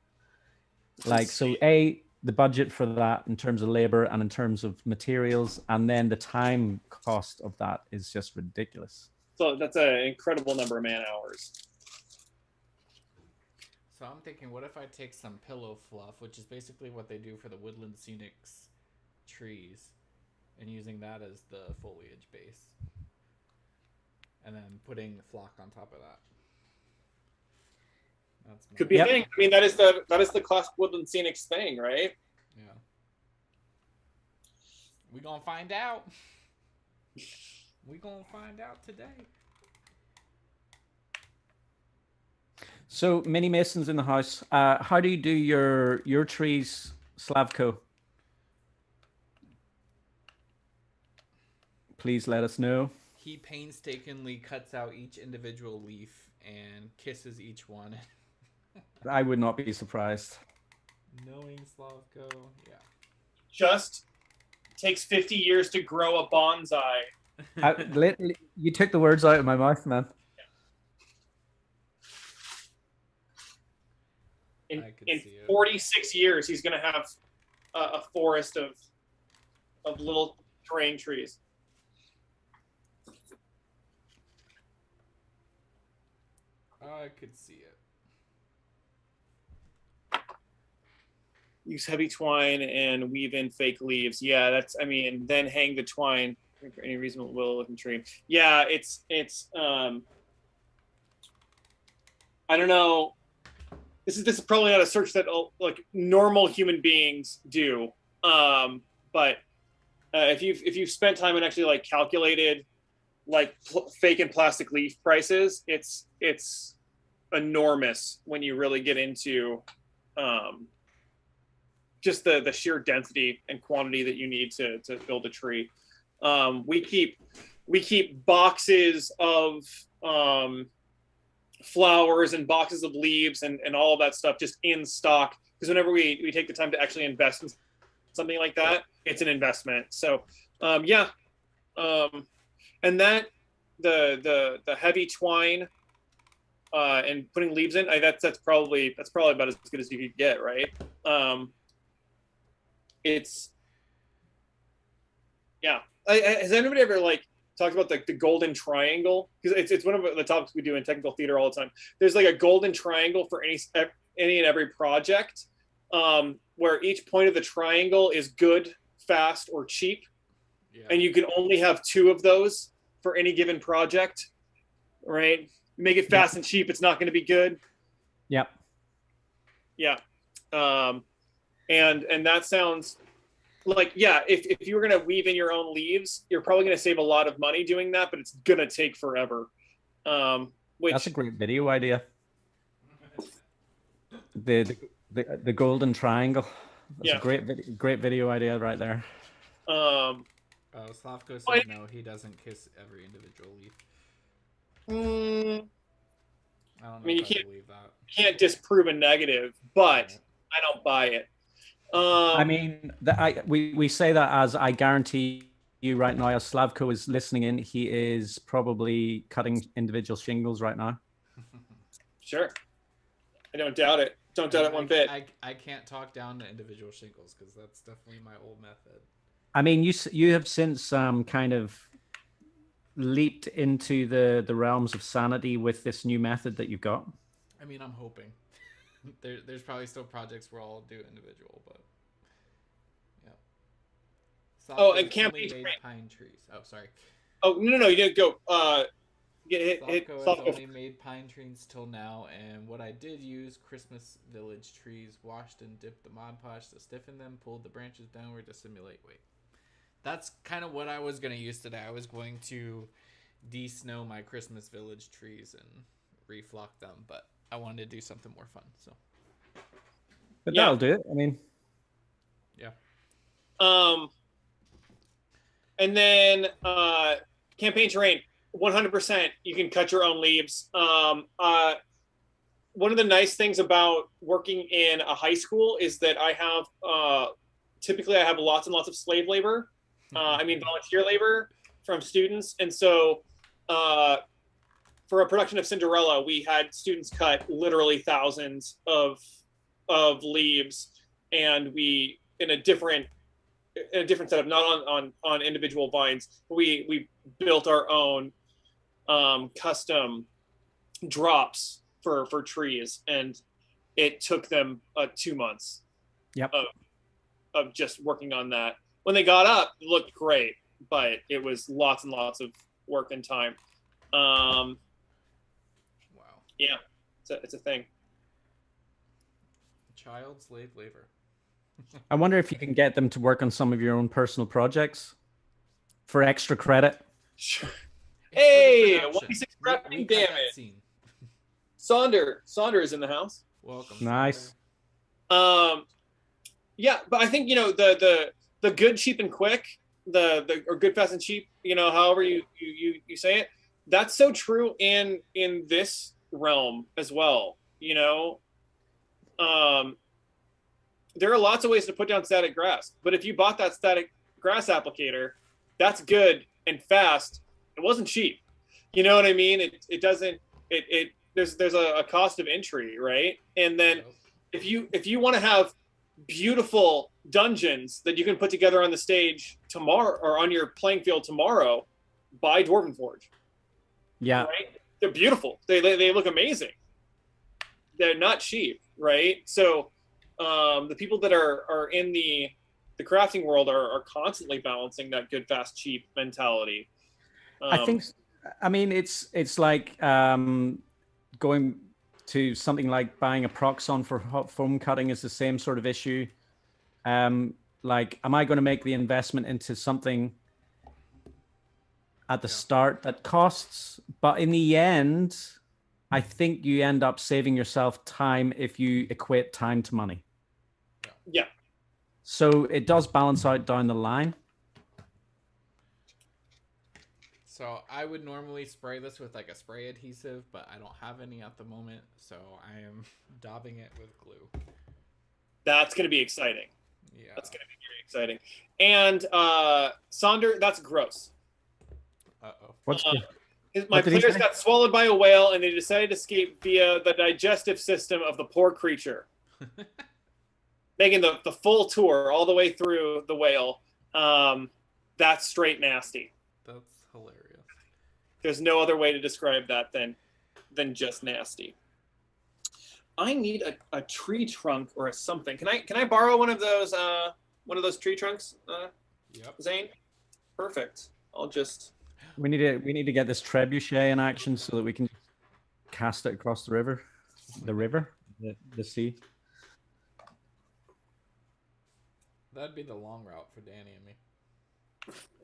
Like, so the budget for that in terms of labor and in terms of materials, and then the time cost of that is just ridiculous. So that's an incredible number of man hours. So I'm thinking, what if I take some pillow fluff, which is basically what they do for the Woodland Scenics trees, and using that as the foliage base, and then putting the flock on top of that. Could be a thing. I mean, that is the classic Woodland Scenics thing, right? Yeah. We gonna find out. We gonna find out today. So, Mini Mason's in the house. How do you do your trees, Slavko? Please let us know. He painstakingly cuts out each individual leaf and kisses each one. I would not be surprised. Knowing Slavko, yeah. Just takes 50 years to grow a bonsai. You took the words out of my mouth, man. In 46 years, he's going to have a forest of little terrain trees. I could see it. Use heavy twine and weave in fake leaves. Yeah, then hang the twine for any reasonable willow-looking tree. Yeah, it's I don't know. This is probably not a search that like normal human beings do. But if you've spent time and actually like calculated like fake and plastic leaf prices, it's enormous when you really get into just the sheer density and quantity that you need to build a tree. We keep boxes of flowers and boxes of leaves and all of that stuff just in stock, because whenever we take the time to actually invest in something like that, it's an investment. So and that the heavy twine and putting leaves in, that's probably about as good as you could get, right? It's has anybody ever like talked about the golden triangle? Because it's one of the topics we do in technical theater all the time. There's like a golden triangle for any and every project, where each point of the triangle is good, fast, or cheap, and you can only have 2 of those for any given project, right? Make it fast and cheap, it's not going to be good. Yep. Yeah. And that sounds like, if you were going to weave in your own leaves, you're probably going to save a lot of money doing that, but it's going to take forever. That's a great video idea. The golden triangle. That's a great video idea right there. Slavko said no, he doesn't kiss every individual leaf. I don't know if I believe that. You can't disprove a negative, but I don't buy it. I mean, we say that as I guarantee you right now, as Slavko is listening in, he is probably cutting individual shingles right now. Sure. I don't doubt it. Don't doubt it one bit. I can't talk down to individual shingles because that's definitely my old method. I mean, you have since kind of leaped into the realms of sanity with this new method that you've got. I mean, I'm hoping. There's probably still projects where I'll do individual, but and campaign pine trees. Oh, sorry. Oh no, you didn't go. Slavko has only made pine trees till now, and what I did use Christmas village trees, washed and dipped the Mod Podge to stiffen them, pulled the branches downward to simulate weight. That's kind of what I was going to use today. I was going to de-snow my Christmas village trees and reflock them, but I wanted to do something more fun. So, but that'll do it. I mean, and then campaign terrain, 100%. You can cut your own leaves. One of the nice things about working in a high school is that I have typically I have lots and lots of slave labor. Volunteer labor from students. And so for a production of Cinderella, we had students cut literally thousands of leaves, and we in a different setup, not on individual vines. We built our own custom drops for trees, and it took them 2 months of just working on that. When they got up, it looked great, but it was lots and lots of work and time. Wow. Yeah, it's a thing. Child slave labor. I wonder if you can get them to work on some of your own personal projects for extra credit. Sure. Hey, 1d6 crafting, damn it. Sonder is in the house. Welcome. Nice. Yeah, but I think the good, cheap, and quick, or good, fast, and cheap, however you say it, that's so true in this realm as well. There are lots of ways to put down static grass, but if you bought that static grass applicator, that's good and fast. It wasn't cheap. You know what I mean? It doesn't. There's a cost of entry, right? And then if you want to have beautiful dungeons that you can put together on the stage tomorrow or on your playing field tomorrow, buy Dwarven Forge. Yeah, right? They're beautiful. They look amazing. They're not cheap, right? So the people that are in the crafting world are constantly balancing that good, fast, cheap mentality. I think. I mean, it's like going to something like buying a Proxon for foam cutting is the same sort of issue. Like, am I going to make the investment into something at the start that costs? But in the end, I think you end up saving yourself time if you equate time to money. Yeah. So it does balance out down the line. So I would normally spray this with like a spray adhesive, but I don't have any at the moment, so I am daubing it with glue. That's going to be exciting. Yeah. That's going to be very exciting. And Sonder, that's gross. Uh-oh. What's My What did he players say? got swallowed by a whale, and they decided to escape via the digestive system of the poor creature, making the full tour all the way through the whale. That's straight nasty. That's hilarious. There's no other way to describe that than just nasty. I need a tree trunk or a something. Can I borrow one of those tree trunks, Yep. Zane? Perfect. I'll just. We need to get this trebuchet in action so that we can cast it across the river, the sea. That'd be the long route for Danny and me.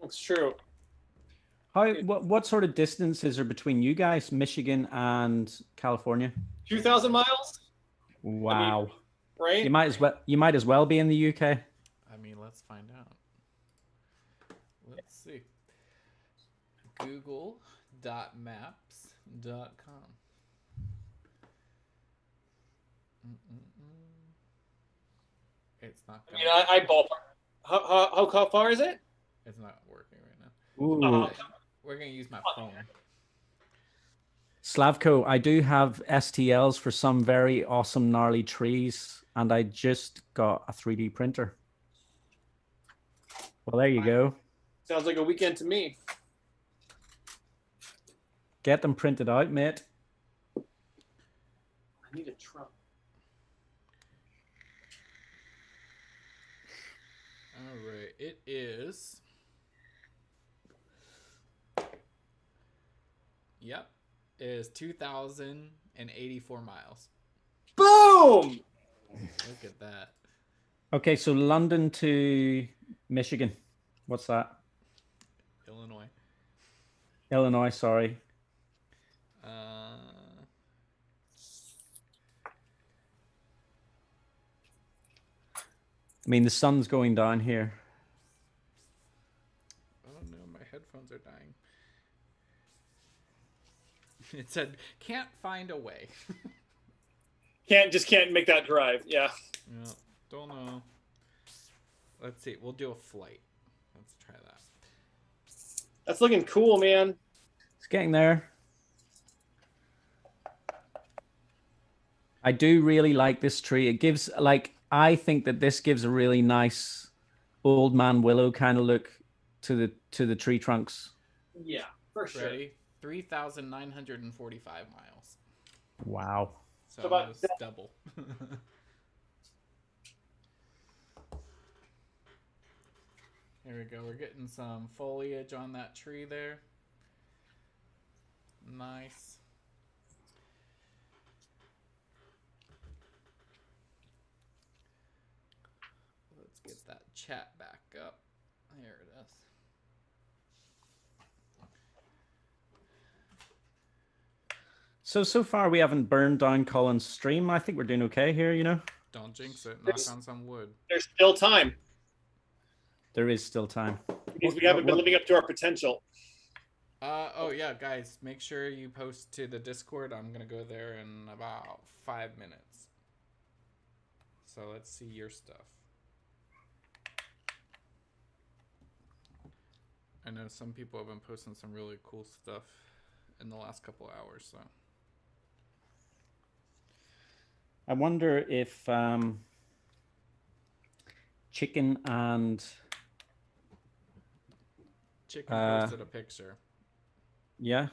It's true. What sort of distance is there between you guys, Michigan and California? 2,000 miles, Wow. right? You might as well be in the UK. I mean, let's find out. Let's see. Google.maps.com. It's not I going. mean, I ballpark. How far is it? It's not working right now. Ooh. We're gonna use my phone. Slavko, I do have STLs for some very awesome gnarly trees, and I just got a 3D printer. Well, there you go. Sounds like a weekend to me. Get them printed out, mate. I need a trunk. All right, it is. Yep, it is 2,084 miles. Boom! Look at that. Okay, so London to Michigan. What's that? Illinois. Illinois, sorry. I mean, the sun's going down here. Oh no, my headphones are dying. It said, can't find a way. Can't make that drive. Yeah. Yeah, don't know. Let's see. We'll do a flight. Let's try that. That's looking cool, man. It's getting there. I do really like this tree. It gives, I think that this gives a really nice old man willow kind of look to the tree trunks. Yeah, for sure. Ready? 3,945 miles. Wow. So about almost double. Here we go. We're getting some foliage on that tree there. Nice. Let's get that chat back up. There it is. So far we haven't burned down Collin's stream. I think we're doing okay here, you know? Don't jinx it. Knock on some wood. There's still time. There is still time. Because we haven't been living up to our potential. Oh yeah, guys, make sure you post to the Discord. I'm gonna go there in about 5 minutes. So let's see your stuff. I know some people have been posting some really cool stuff in the last couple hours, so. I wonder if Chicken and Chicken posted a picture. yeah,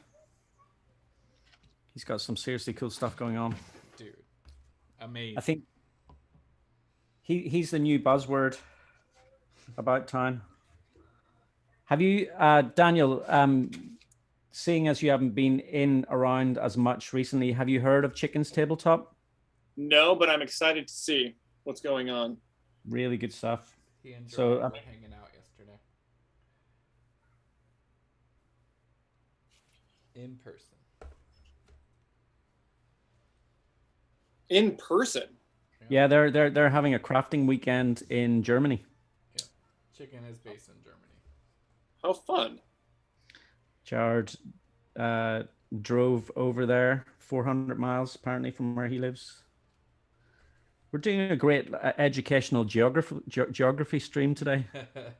he's got some seriously cool stuff going on. Dude, amazing. I think he's the new buzzword about time. Have you, Daniel? Seeing as you haven't been in around as much recently, have you heard of Chicken's Tabletop? No, but I'm excited to see what's going on. Really good stuff. He enjoyed So, hanging out yesterday. In person. In person. Yeah, they're having a crafting weekend in Germany. Yeah. Chicken is based in Germany. How fun. Jared drove over there 400 miles apparently from where he lives. We're doing a great educational geography stream today.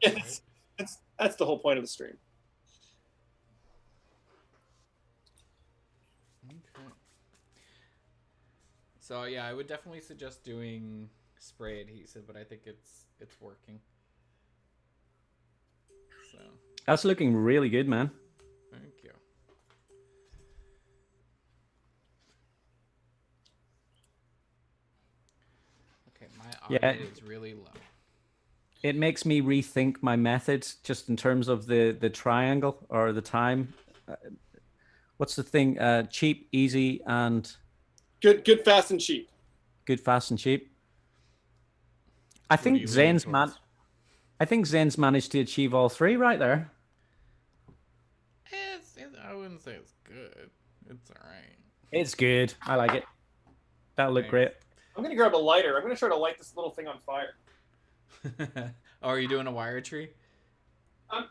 Yes, that's the whole point of the stream. Okay. So yeah, I would definitely suggest doing spray adhesive, but I think it's working. So That's looking really good, man. thank you. Okay, my audio is really low. It makes me rethink my methods just in terms of the triangle or the time. What's the thing? Cheap, easy, and Good, fast, and cheap. good, fast, and cheap. I What are think you leaning Zane's towards? Zane's managed to achieve all three right there. I wouldn't say it's good. It's alright. It's good. I like it. That'll look Thanks. great. I'm gonna grab a lighter. I'm gonna try to light this little thing on fire. Oh, are you doing a wire tree? I'm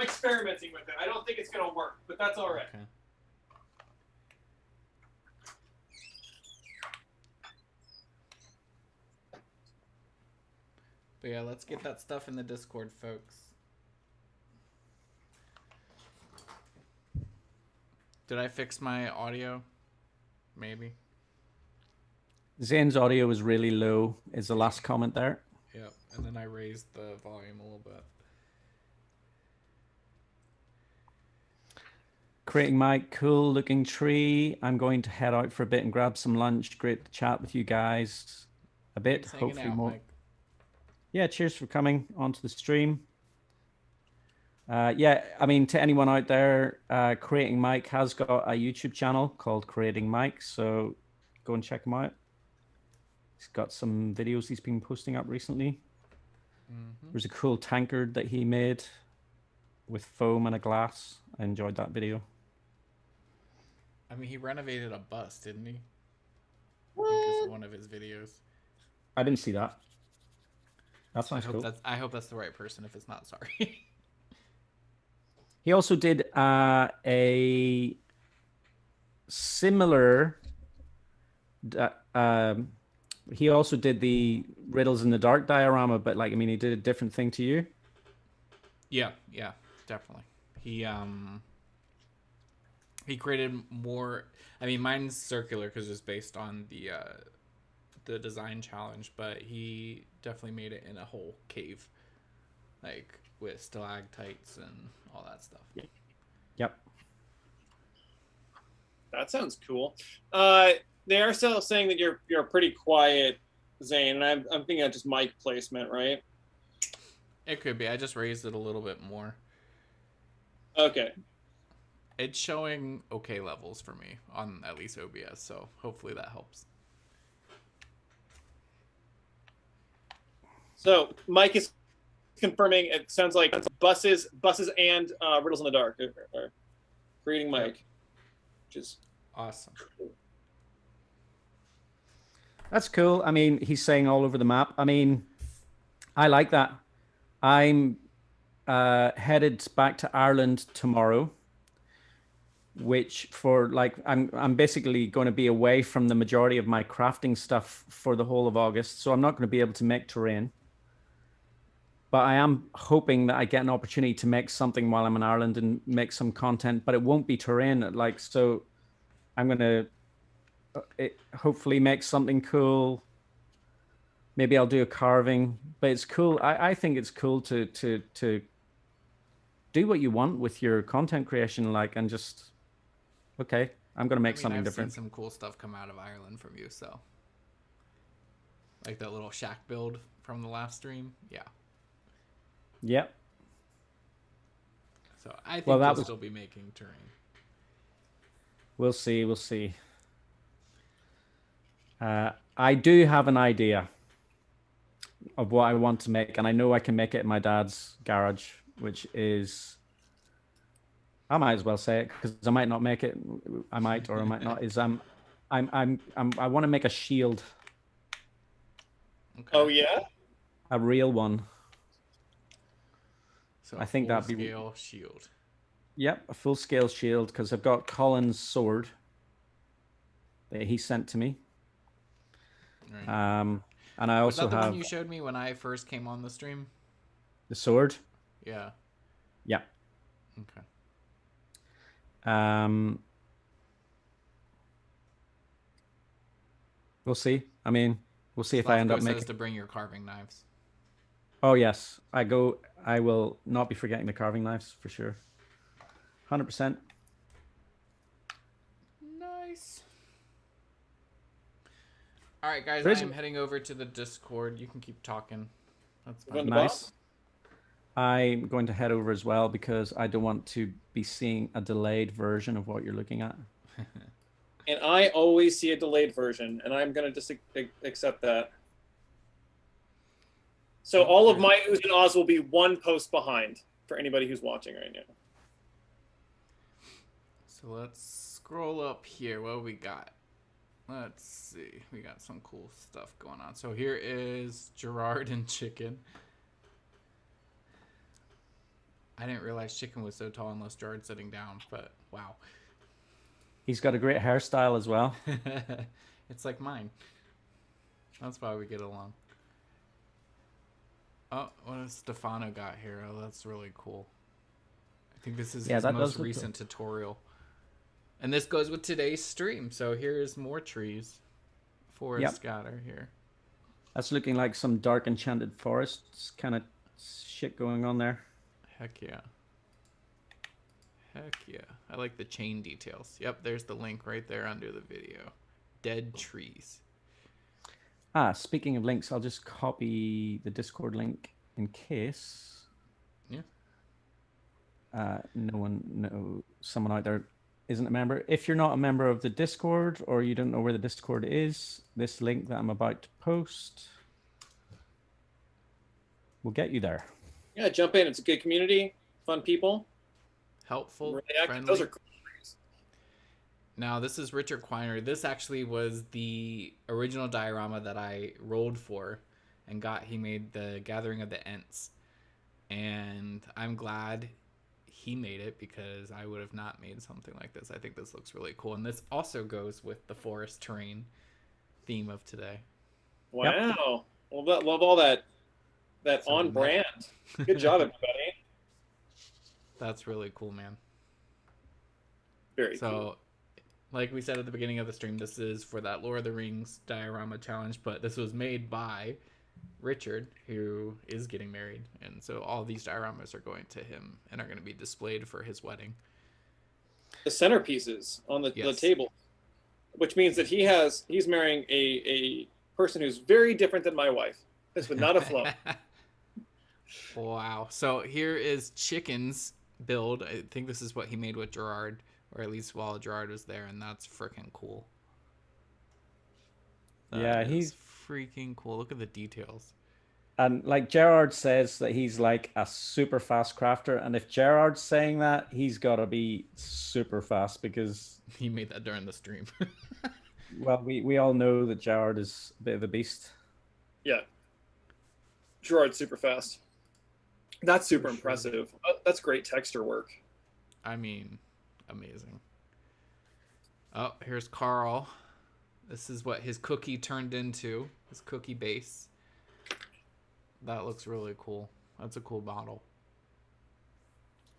experimenting with it. I don't think it's gonna work, but that's all right. Okay. But yeah, let's get that stuff in the Discord, folks. Did I fix my audio? Maybe. Zane's audio was really low, is the last comment there. Yep. And then I raised the volume a little bit. Creating Mike, cool looking tree. I'm going to head out for a bit and grab some lunch. Great to chat with you guys a bit. Thanks hanging Hopefully out, more. Mike. Yeah, cheers for coming onto the stream. Yeah, I mean, to anyone out there, Creating Mike has got a YouTube channel called Creating Mike, so go and check him out. He's got some videos he's been posting up recently. Mm-hmm. There's a cool tankard that he made with foam and a glass. I enjoyed that video. I mean, he renovated a bus, didn't he? I think it's one of his videos. I didn't see that. That sounds cool. I hope that's the right person. If it's not, sorry. He also did a similar. He also did the Riddles in the Dark diorama, but like, I mean, he did a different thing to you. Yeah, definitely. He created more. I mean, mine's circular because it's based on the design challenge, but he definitely made it in a whole cave, like with stalactites and all that stuff. Yep. That sounds cool. They are still saying that you're pretty quiet, Zane, and I'm thinking of just mic placement, right? It could be. I just raised it a little bit more. Okay. It's showing okay levels for me on at least OBS, so hopefully that helps. So Mike is confirming. It sounds like buses, and Riddles in the Dark are creating Mike, which is Awesome. cool. That's cool. I mean, he's saying all over the map. I mean, I like that. I'm headed back to Ireland tomorrow, which for like, I'm basically going to be away from the majority of my crafting stuff for the whole of August. So I'm not going to be able to make terrain. But I am hoping that I get an opportunity to make something while I'm in Ireland and make some content, but it won't be terrain. Like, so I'm going to hopefully make something cool. Maybe I'll do a carving, but it's cool. I think it's cool to do what you want with your content creation, like, and just, okay, I'm going to make something different. I've seen some cool stuff come out of Ireland from you, so. Like that little shack build from the last stream. Yeah. Yep. So I think we'll still be making terrain. We'll see. We'll see. I do have an idea of what I want to make, and I know I can make it in my dad's garage, which is, I might as well say it because I might not make it. I might or I might not. Is I want to make a shield. Okay. Oh yeah. A real one. So I think that'd be scale shield. Yep, a full scale shield because I've got Collin's sword that he sent to me. Right. And I Was also that the have one you showed me when I first came on the stream? the sword. Yeah. Yeah. Okay. We'll see. I mean, we'll see if I end Slavko up says making. to bring your carving knives. Oh yes, I will not be forgetting the carving knives for sure. 100%. Nice. All right, guys, There's I am heading over to the Discord. You can keep talking. That's Going fine. to nice. Bob? I'm going to head over as well because I don't want to be seeing a delayed version of what you're looking at. And I always see a delayed version, and I'm going to just accept that. So all of my Oohs and Ahs will be one post behind for anybody who's watching right now. So let's scroll up here. What we got? Let's see. We got some cool stuff going on. So here is Gerard and Chicken. I didn't realize Chicken was so tall unless Gerard's sitting down, but wow. He's got a great hairstyle as well. It's like mine. That's why we get along. Oh, what has Stefano got here? Oh, that's really cool. I think this is his most recent tutorial. And this goes with today's stream. So here's more trees. Forest scatter here. That's looking like some dark enchanted forests kind of shit going on there. Heck yeah. Heck yeah. I like the chain details. Yep, there's the link right there under the video. Dead trees. Speaking of links, I'll just copy the Discord link in case. Yeah. Someone out there isn't a member. If you're not a member of the Discord or you don't know where the Discord is, this link that I'm about to post will get you there. Yeah, jump in. It's a good community, fun people. Helpful, really friendly. Those are cool. Now, this is Richard Quiner. This actually was the original diorama that I rolled for and got. He made the Gathering of the Ents. And I'm glad he made it because I would have not made something like this. I think this looks really cool. And this also goes with the forest terrain theme of today. Wow. Yep. Love all that on brand. Good job, everybody. That's really cool, man. Very cool. So, like we said at the beginning of the stream, this is for that Lord of the Rings diorama challenge, but this was made by Richard, who is getting married. And so all these dioramas are going to him and are going to be displayed for his wedding. The centerpieces on the table, which means that he's marrying a person who's very different than my wife. This would not have flown. Wow. So here is Chicken's build. I think this is what he made with Gerard, or at least while Gerard was there, and that's freaking cool. He's freaking cool. Look at the details. And like Gerard says that he's like a super fast crafter, and if Gerard's saying that, he's got to be super fast because he made that during the stream. Well, we all know that Gerard is a bit of a beast. Yeah. Gerard's super fast. That's super impressive. That's great texture work. I mean, amazing. Oh, here's Carl. This is what his cookie turned into. His cookie base. That looks really cool. That's a cool model.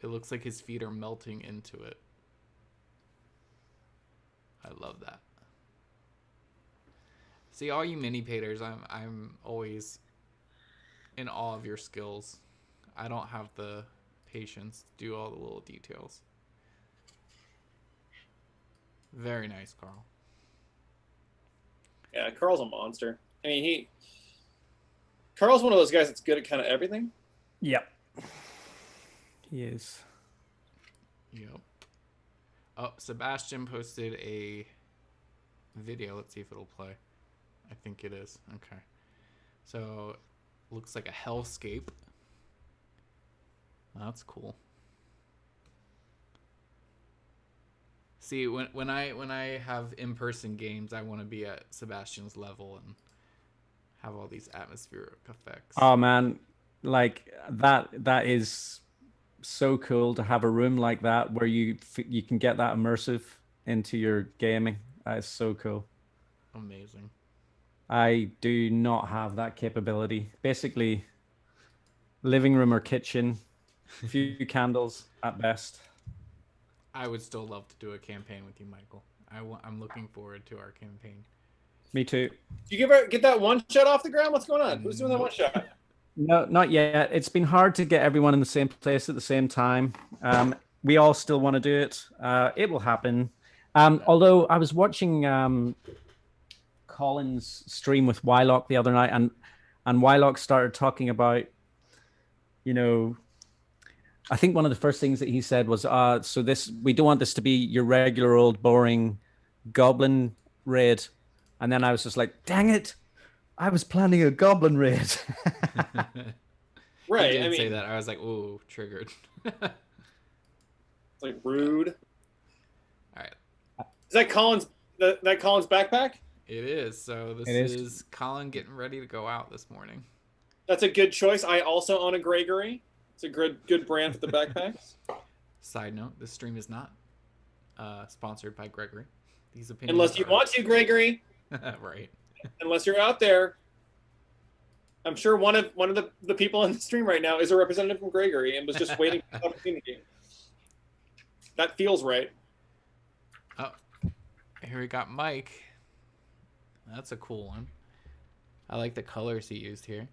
It looks like his feet are melting into it. I love that. See, all you mini painters, I'm always in awe of your skills. I don't have the patience to do all the little details. Very nice, Carl. Yeah, Carl's a monster. I mean, Carl's one of those guys that's good at kind of everything. Yep. He is. Yep. Oh, Sebastian posted a video. Let's see if it'll play. I think it is. Okay. So, looks like a hellscape. That's cool. See, when I have in-person games, I want to be at Sebastian's level and have all these atmospheric effects. Oh man, like that is so cool to have a room like that where you can get that immersive into your gaming. That is so cool. Amazing. I do not have that capability. Basically, living room or kitchen, few candles at best. I would still love to do a campaign with you, Michael. I'm looking forward to our campaign. Me too. Did you get that one shot off the ground? What's going on? Who's doing that one shot? No, not yet. It's been hard to get everyone in the same place at the same time. We all still want to do it. It will happen. Although I was watching Collin's stream with Wylock the other night, and Wylock started talking about, I think one of the first things that he said was, so we don't want this to be your regular old boring goblin raid. And then I was just like, dang it, I was planning a goblin raid. Right. He did say that. I was like, ooh, triggered. It's like rude. All right. Is that Collin's backpack? It is. So this is Collin getting ready to go out this morning. That's a good choice. I also own a Gregory. It's a good brand for the backpacks. Side note: this stream is not sponsored by Gregory. These opinions, unless you want to, Gregory. Right. Unless you're out there. I'm sure one of the people in the stream right now is a representative from Gregory and was just waiting for the opportunity. That feels right. Oh, here we got Mike. That's a cool one. I like the colors he used here.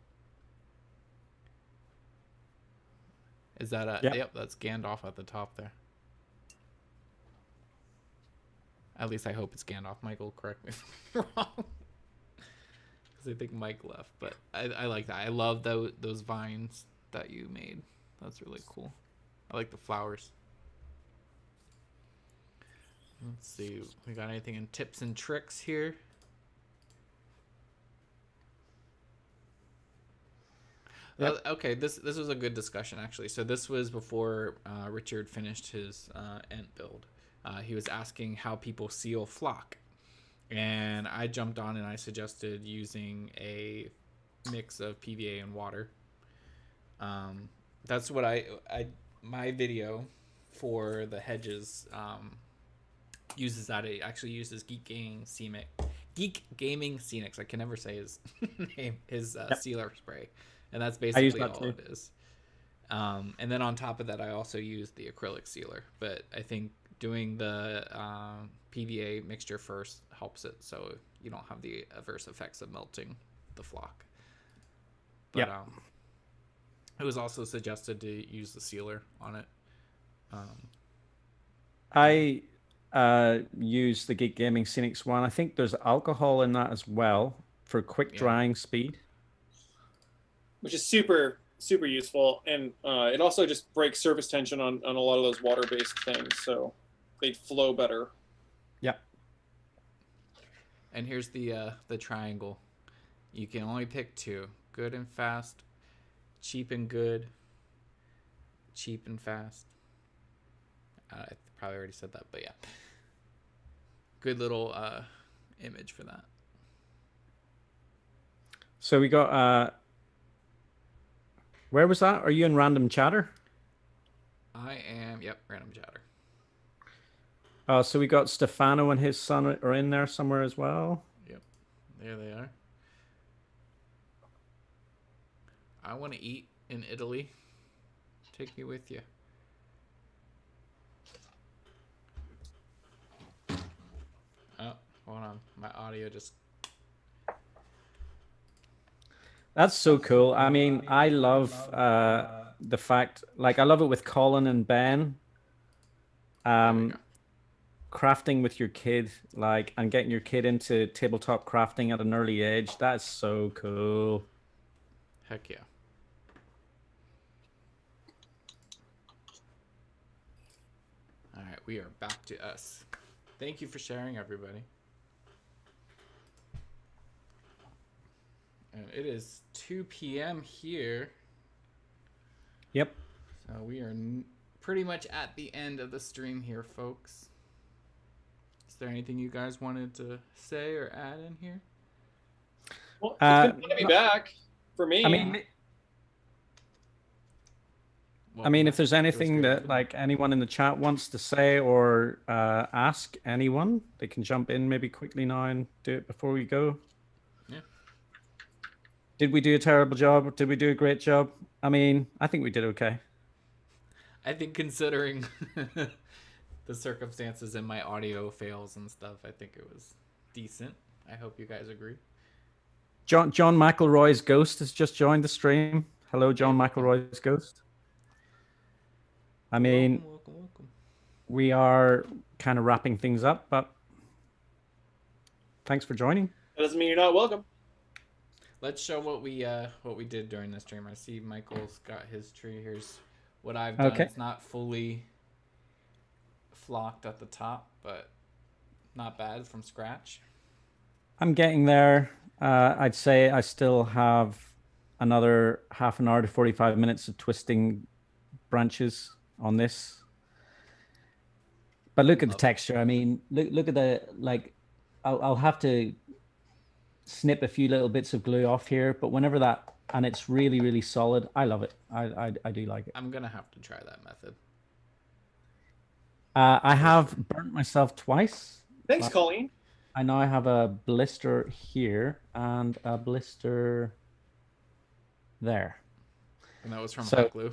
Is that yep, that's Gandalf at the top there. At least I hope it's Gandalf. Michael, correct me if I'm wrong. Because I think Mike left. But I like that. I love those vines that you made. That's really cool. I like the flowers. Let's see. We got anything in tips and tricks here? Yep. Okay, this was a good discussion, actually. So this was before Richard finished his Ent build. He was asking how people seal flock. And I jumped on and I suggested using a mix of PVA and water. That's what my video for the hedges uses that. It actually uses Geek Gaming Scenics. I can never say his name. His sealer spray. And that's basically all it is. And then on top of that, I also use the acrylic sealer. But I think doing the PVA mixture first helps it, so you don't have the adverse effects of melting the flock. But it was also suggested to use the sealer on it. I use the Geek Gaming Scenics one. I think there's alcohol in that as well for quick drying speed. Which is super, super useful. And it also just breaks surface tension on a lot of those water-based things, so they flow better. Yep. And here's the triangle. You can only pick two. Good and fast. Cheap and good. Cheap and fast. I probably already said that, but yeah. Good little image for that. So we got... where was that? Are you in Random Chatter? I am, yep, Random Chatter. So we got Stefano and his son are in there somewhere as well. Yep, there they are. I want to eat in Italy. Take me with you. Oh, hold on. My audio just... That's so cool. I mean, I love the fact, like, I love it with Collin and Ben. Crafting with your kid, like, and getting your kid into tabletop crafting at an early age. That's so cool. Heck yeah. All right, we are back to us. Thank you for sharing, everybody. And it is 2 p.m. here. Yep. So we are pretty much at the end of the stream here, folks. Is there anything you guys wanted to say or add in here? Well, it's good to be back for me. I mean, if there's anything that like anyone in the chat wants to say or ask anyone, they can jump in maybe quickly now and do it before we go. Yeah. Did we do a terrible job or did we do a great job? I mean, I think we did okay. I think considering the circumstances and my audio fails and stuff, I think it was decent. I hope you guys agree. John McElroy's ghost has just joined the stream. Hello, John McElroy's ghost. I mean, welcome. We are kind of wrapping things up, but thanks for joining. That doesn't mean you're not welcome. Let's show what we did during the stream. I see Michael's got his tree. Here's what I've done. Okay. It's not fully flocked at the top, but not bad from scratch. I'm getting there. I'd say I still have another half an hour to 45 minutes of twisting branches on this. But look at the texture. I mean, look at the, like, I'll have to snip a few little bits of glue off here, but whenever that, and it's really, really solid, I love it. I do like it. I'm going to have to try that method. I have burnt myself twice. Thanks, Collin. I now have a blister here and a blister there. And that was from hot glue.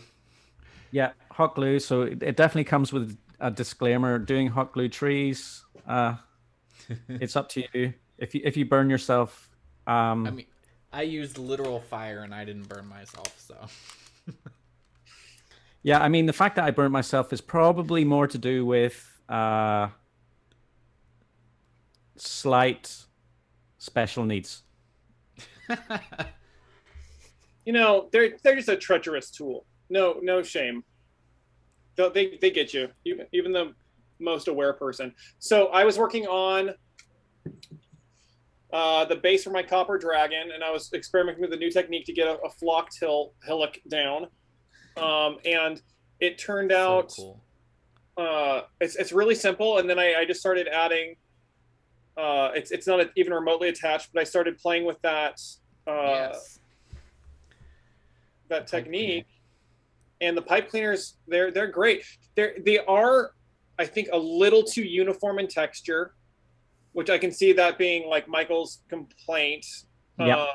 Yeah, hot glue. So it definitely comes with a disclaimer. Doing hot glue trees, it's up to you. If you burn yourself, I mean, I used literal fire and I didn't burn myself, so. Yeah, I mean, the fact that I burnt myself is probably more to do with slight special needs. You know, they're just a treacherous tool. No shame. They get you, even the most aware person. So I was working on the base for my copper dragon, and I was experimenting with a new technique to get a flocked hillock down. And it turned out cool. It's really simple. And then I just started adding. It's not even remotely attached, but I started playing with that that technique. And the pipe cleaners, they're great. They are, I think, a little too uniform in texture, which I can see that being like Michael's complaint. Yep.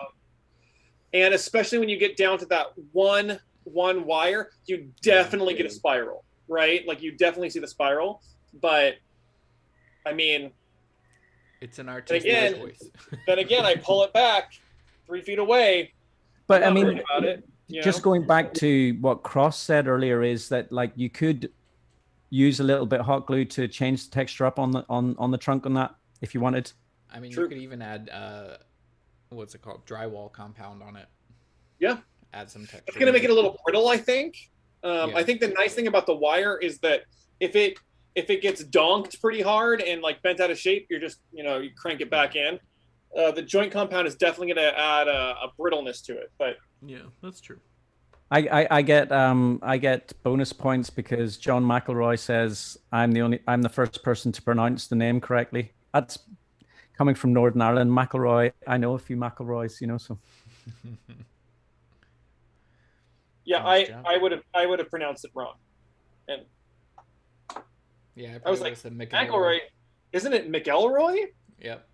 And especially when you get down to that one wire, you definitely get a spiral, right? Like you definitely see the spiral. But I mean, it's an artistic choice. Then again, I pull it back 3 feet away. But I mean, about it. Just going back to what Cross said earlier is that like you could use a little bit of hot glue to change the texture up on the trunk on that if you wanted. I mean, you could even add what's it called, drywall compound on it. Yeah, add some texture. It's gonna make it a little brittle, I think. I think the nice thing about the wire is that if it gets donked pretty hard and like bent out of shape, you're just you crank it back in. The joint compound is definitely going to add a brittleness to it, but yeah, that's true. I get bonus points because John McElroy says I'm the first person to pronounce the name correctly. That's coming from Northern Ireland. McElroy, I know a few McElroys, so. Yeah, I would have pronounced it wrong, and yeah, I was like McElroy, isn't it McElroy? Yep.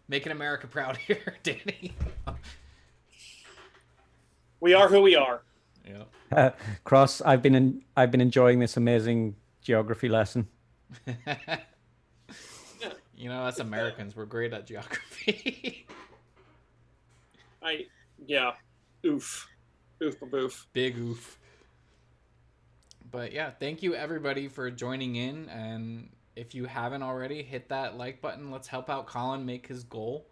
Making America proud here, Danny. We are who we are. Yeah. Cross, I've been enjoying this amazing geography lesson. Us Americans, we're great at geography. Oof, boof. Big oof. But yeah, thank you everybody for joining in, and if you haven't already, hit that like button. Let's help out Collin make his goal.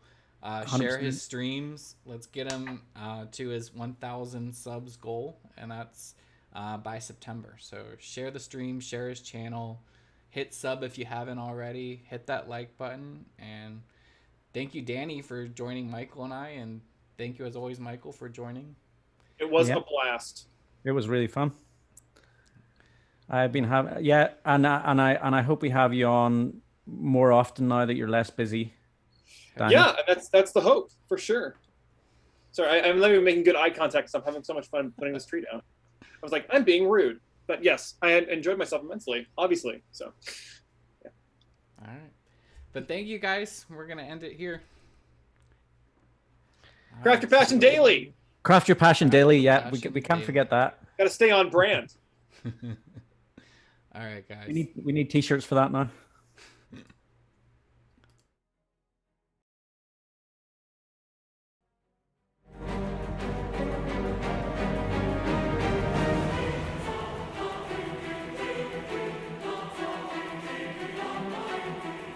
Share his streams. Let's get him to his 1,000 subs goal, and that's by September. So share the stream, share his channel, hit sub if you haven't already, hit that like button, and thank you, Danny, for joining Michael and I, and thank you as always, Michael, for joining. It was a blast. It was really fun. I've been having and I hope we have you on more often now that you're less busy. Daniel? Yeah, that's the hope for sure. Sorry, I'm not even making good eye contact because I'm having so much fun putting this tree down. I was like, I'm being rude, but yes, I had enjoyed myself immensely, obviously. So, yeah. All right. But thank you guys. We're gonna end it here. Craft your passion daily. Craft your passion daily. Yeah, Passion we can't daily. forget that. Got to stay on brand. All right, guys. We need t-shirts for that now.